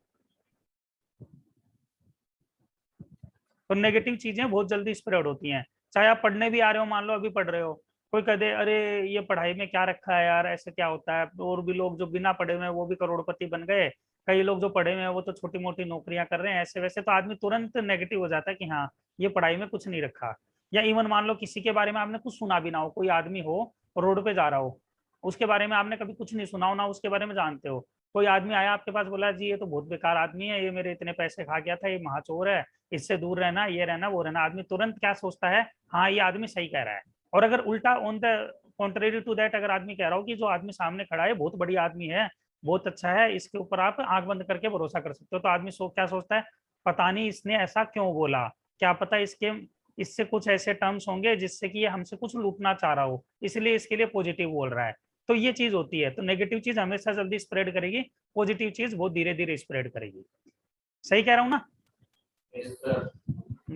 तो नेगेटिव चीजें बहुत जल्दी स्प्रेड होती हैं। चाहे आप पढ़ने भी आ रहे हो, मान लो अभी पढ़ रहे हो, कोई कह दे अरे ये पढ़ाई में क्या रखा है यार, ऐसे क्या होता है, और भी लोग जो बिना पढ़े हुए हैं वो भी करोड़पति बन गए, कई लोग जो पढ़े हुए हैं वो तो छोटी मोटी नौकरियां कर रहे हैं, ऐसे वैसे, तो आदमी तुरंत नेगेटिव हो जाता है कि हाँ ये पढ़ाई में कुछ नहीं रखा। या इवन मान लो किसी के बारे में आपने कुछ सुना भी ना हो, कोई आदमी हो रोड पे जा रहा हो, उसके बारे में आपने कभी कुछ नहीं सुना हो, ना उसके बारे में जानते हो, कोई आदमी आया आपके पास, बोला जी ये तो बहुत बेकार आदमी है, ये मेरे इतने पैसे खा गया था, ये महाचोर है, इससे दूर रहना, ये रहना वो रहना, आदमी तुरंत क्या सोचता है, हाँ ये आदमी सही कह रहा है। और अगर उल्टा on the contrary to that, अगर आदमी कह रहा हो कि जो आदमी सामने खड़ा है बहुत बढ़िया आदमी है, बहुत अच्छा है, इसके ऊपर आप आंख बंद करके भरोसा कर सकते हो, तो आदमी क्या सोचता है, पता नहीं इसने ऐसा क्यों बोला, क्या पता इसके इससे कुछ ऐसे टर्म्स होंगे जिससे कि ये हमसे कुछ लूटना चाह रहा हो, इसलिए इसके लिए पॉजिटिव बोल रहा है। तो ये चीज होती है, तो नेगेटिव चीज हमेशा जल्दी स्प्रेड करेगी, पॉजिटिव चीज बहुत धीरे धीरे स्प्रेड करेगी। सही कह रहा हूँ ना?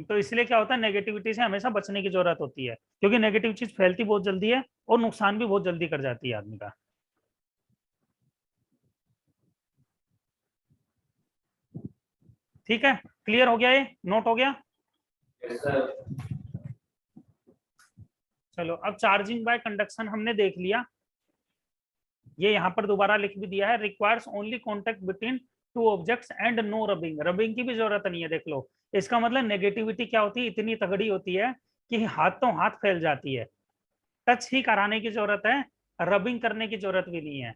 तो इसलिए क्या होता है, नेगेटिविटी से हमेशा बचने की जरूरत होती है, क्योंकि नेगेटिव चीज फैलती बहुत जल्दी है और नुकसान भी बहुत जल्दी कर जाती है आदमी का। ठीक है, क्लियर हो गया, ये नोट हो गया। चलो अब चार्जिंग बाय कंडक्शन हमने देख लिया, ये यहाँ पर दोबारा लिख भी दिया है, requires only contact between two objects and no rubbing, rubbing की भी जरूरत नहीं है। देख लो, इसका मतलब नेगेटिविटी क्या होती है, इतनी तगड़ी होती है कि हाथों हाथ फैल जाती है, टच ही कराने की जरूरत है, रबिंग करने की जरूरत भी नहीं है।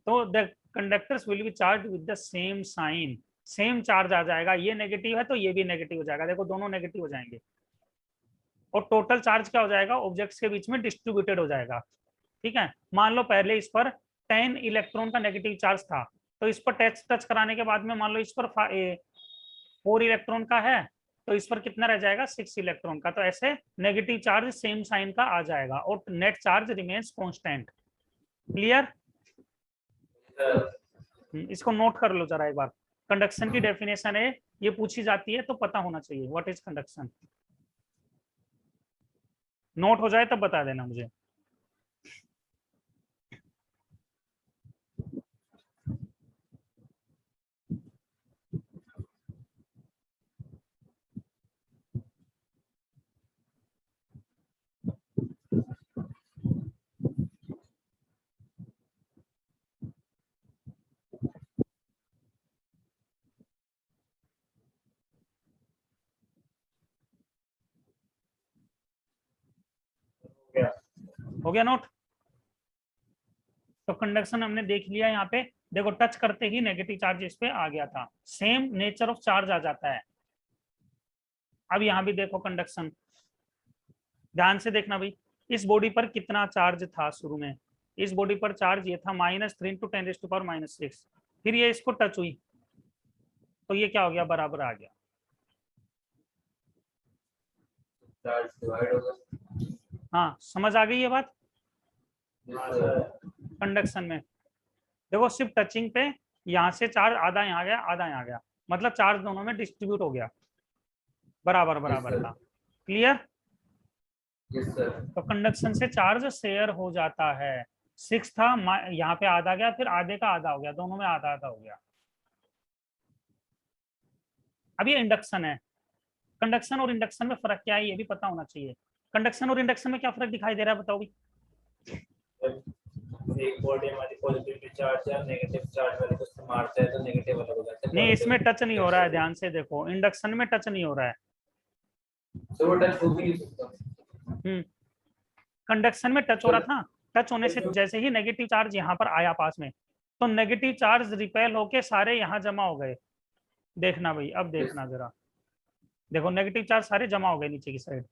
तो the conductors will be charge with the same sign, same charge आ जाएगा, ये नेगेटिव है तो ये भी नेगेटिव हो जाएगा, देखो दोनों नेगेटिव हो जाएंगे, और टोटल चार्ज क्या हो जाएगा, ऑब्जेक्ट्स के बीच में डिस्ट्रीब्यूटेड हो जाएगा। ठीक है, मान लो पहले इस पर 10 इलेक्ट्रॉन का नेगेटिव चार्ज था, तो इस पर टच टच कराने के बाद में मान लो इस पर 4 इलेक्ट्रॉन का है, तो इस पर कितना रह जाएगा, 6 इलेक्ट्रॉन का, तो ऐसे नेगेटिव चार्ज सेम साइन का आ जाएगा और net charge remains constant. Clear? इसको नोट कर लो जरा एक बार, कंडक्शन की डेफिनेशन है, ये पूछी जाती है तो पता होना चाहिए, व्हाट इज कंडक्शन। नोट हो जाए तब बता देना मुझे। हो गया नोट? तो कंडक्शन हमने देख लिया, यहाँ पे देखो टच करते ही नेगेटिव चार्ज इस पे आ गया था, सेम नेचर ऑफ चार्ज आ जाता है। अब यहाँ भी देखो कंडक्शन, ध्यान से देखना भाई, इस बॉडी पर कितना चार्ज था शुरू में, इस बॉडी पर चार्ज ये था -3 × 10⁻⁶, फिर ये इसको टच हुई तो ये क्या हो गया, बराबर आ गया। चार्ज डिवाइड होगा। हाँ समझ आ गई ये बात। कंडक्शन में देखो सिर्फ टचिंग पे यहाँ से चार्ज आधा यहाँ गया आधा यहाँ गया, मतलब चार्ज दोनों में डिस्ट्रीब्यूट हो गया, बराबर बराबर का। क्लियर? तो कंडक्शन से चार्ज शेयर हो जाता है, 6 था यहाँ पे आधा गया, फिर आधे का आधा हो गया, दोनों में आधा आधा हो गया। अब ये इंडक्शन है, कंडक्शन और इंडक्शन में फर्क क्या है ये भी पता होना चाहिए। कंडक्शन और इंडक्शन में क्या फर्क दिखाई दे रहा है बताओ भाई। एक बॉडी हमारी पॉजिटिव चार्ज है, नेगेटिव चार्ज वाले को उससे मारता है तो नेगेटिव वाला हो जाता है। नहीं, इसमें टच नहीं हो रहा है, ध्यान से देखो, इंडक्शन में टच नहीं हो रहा है। तो वो टच हो भी नहीं सकता। कंडक्शन में टच हो रहा था। टच होने से जैसे ही नेगेटिव चार्ज यहाँ पर आया पास में, तो नेगेटिव चार्ज रिपेल होके सारे यहाँ जमा हो गए। देखना भाई, अब देखना जरा, देखो नेगेटिव चार्ज सारे जमा हो गए नीचे की साइड।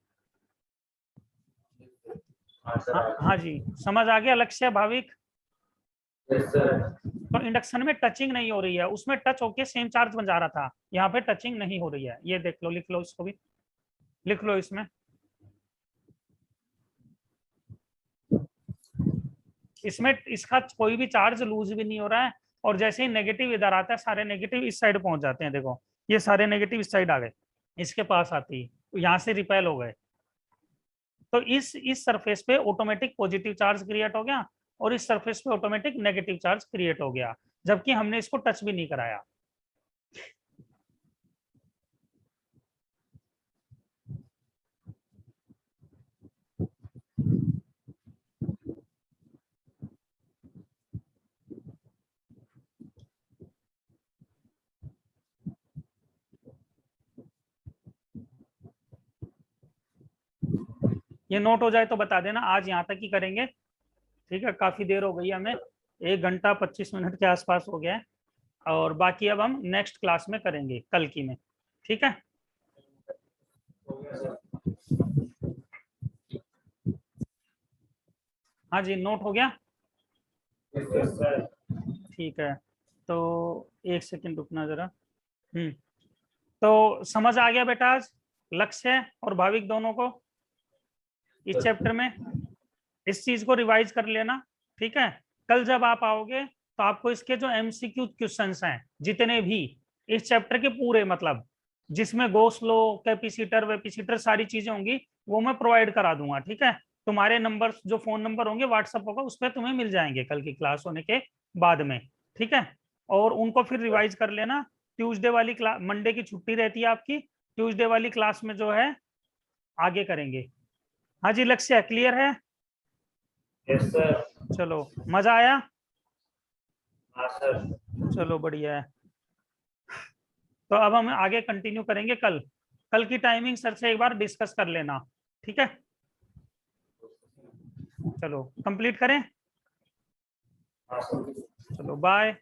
हाँ हाँ जी, समझ आ गया लक्ष्य भाविक? तो इंडक्शन में टचिंग नहीं हो रही है, उसमें टच होके सेम चार्ज बन जा रहा था, यहाँ पे टचिंग नहीं हो रही है। ये देख लो, लिख लो इसको भी, लिख लो इसमें। इसमें इसका कोई भी चार्ज लूज भी नहीं हो रहा है, और जैसे ही नेगेटिव इधर आता है, सारे नेगेटिव इस साइड पहुंच जाते हैं। देखो ये सारे नेगेटिव इस साइड आ गए, इसके पास आती है, तो यहाँ से रिपेल हो गए। तो इस सरफेस पे ऑटोमेटिक पॉजिटिव चार्ज क्रिएट हो गया, और इस सरफेस पे ऑटोमेटिक नेगेटिव चार्ज क्रिएट हो गया, जबकि हमने इसको टच भी नहीं कराया। ये नोट हो जाए तो बता देना, आज यहाँ तक ही करेंगे, ठीक है? काफी देर हो गई हमें, 1 घंटा 25 मिनट के आसपास हो गया है, और बाकी अब हम नेक्स्ट क्लास में करेंगे, कल की में, ठीक है? हाँ जी, नोट हो गया, ठीक है। तो 1 सेकंड रुकना जरा। तो समझ आ गया बेटा आज लक्ष्य और भाविक दोनों को इस चैप्टर में? इस चीज को रिवाइज कर लेना, ठीक है? कल जब आप आओगे तो आपको इसके जो एमसीक्यू क्वेश्चंस हैं जितने भी इस चैप्टर के पूरे, मतलब जिसमें गोस लॉ, कैपेसिटर, वेपिसिटर सारी चीजें होंगी, वो मैं प्रोवाइड करा दूंगा, ठीक है? तुम्हारे नंबर, जो फोन नंबर होंगे, व्हाट्सअप होगा, उस पर तुम्हें मिल जाएंगे कल की क्लास होने के बाद में, ठीक है? और उनको फिर रिवाइज कर लेना। ट्यूसडे वाली क्लास, मंडे की छुट्टी रहती है आपकी, ट्यूसडे वाली क्लास में जो है आगे करेंगे। हाँ जी लक्ष्य, क्लियर है? Yes sir. चलो, मजा आया? हाँ सर। चलो बढ़िया है। तो अब हम आगे कंटिन्यू करेंगे कल। कल की टाइमिंग सर से एक बार डिस्कस कर लेना, ठीक है? चलो कंप्लीट करें, हाँ सर। चलो बाय।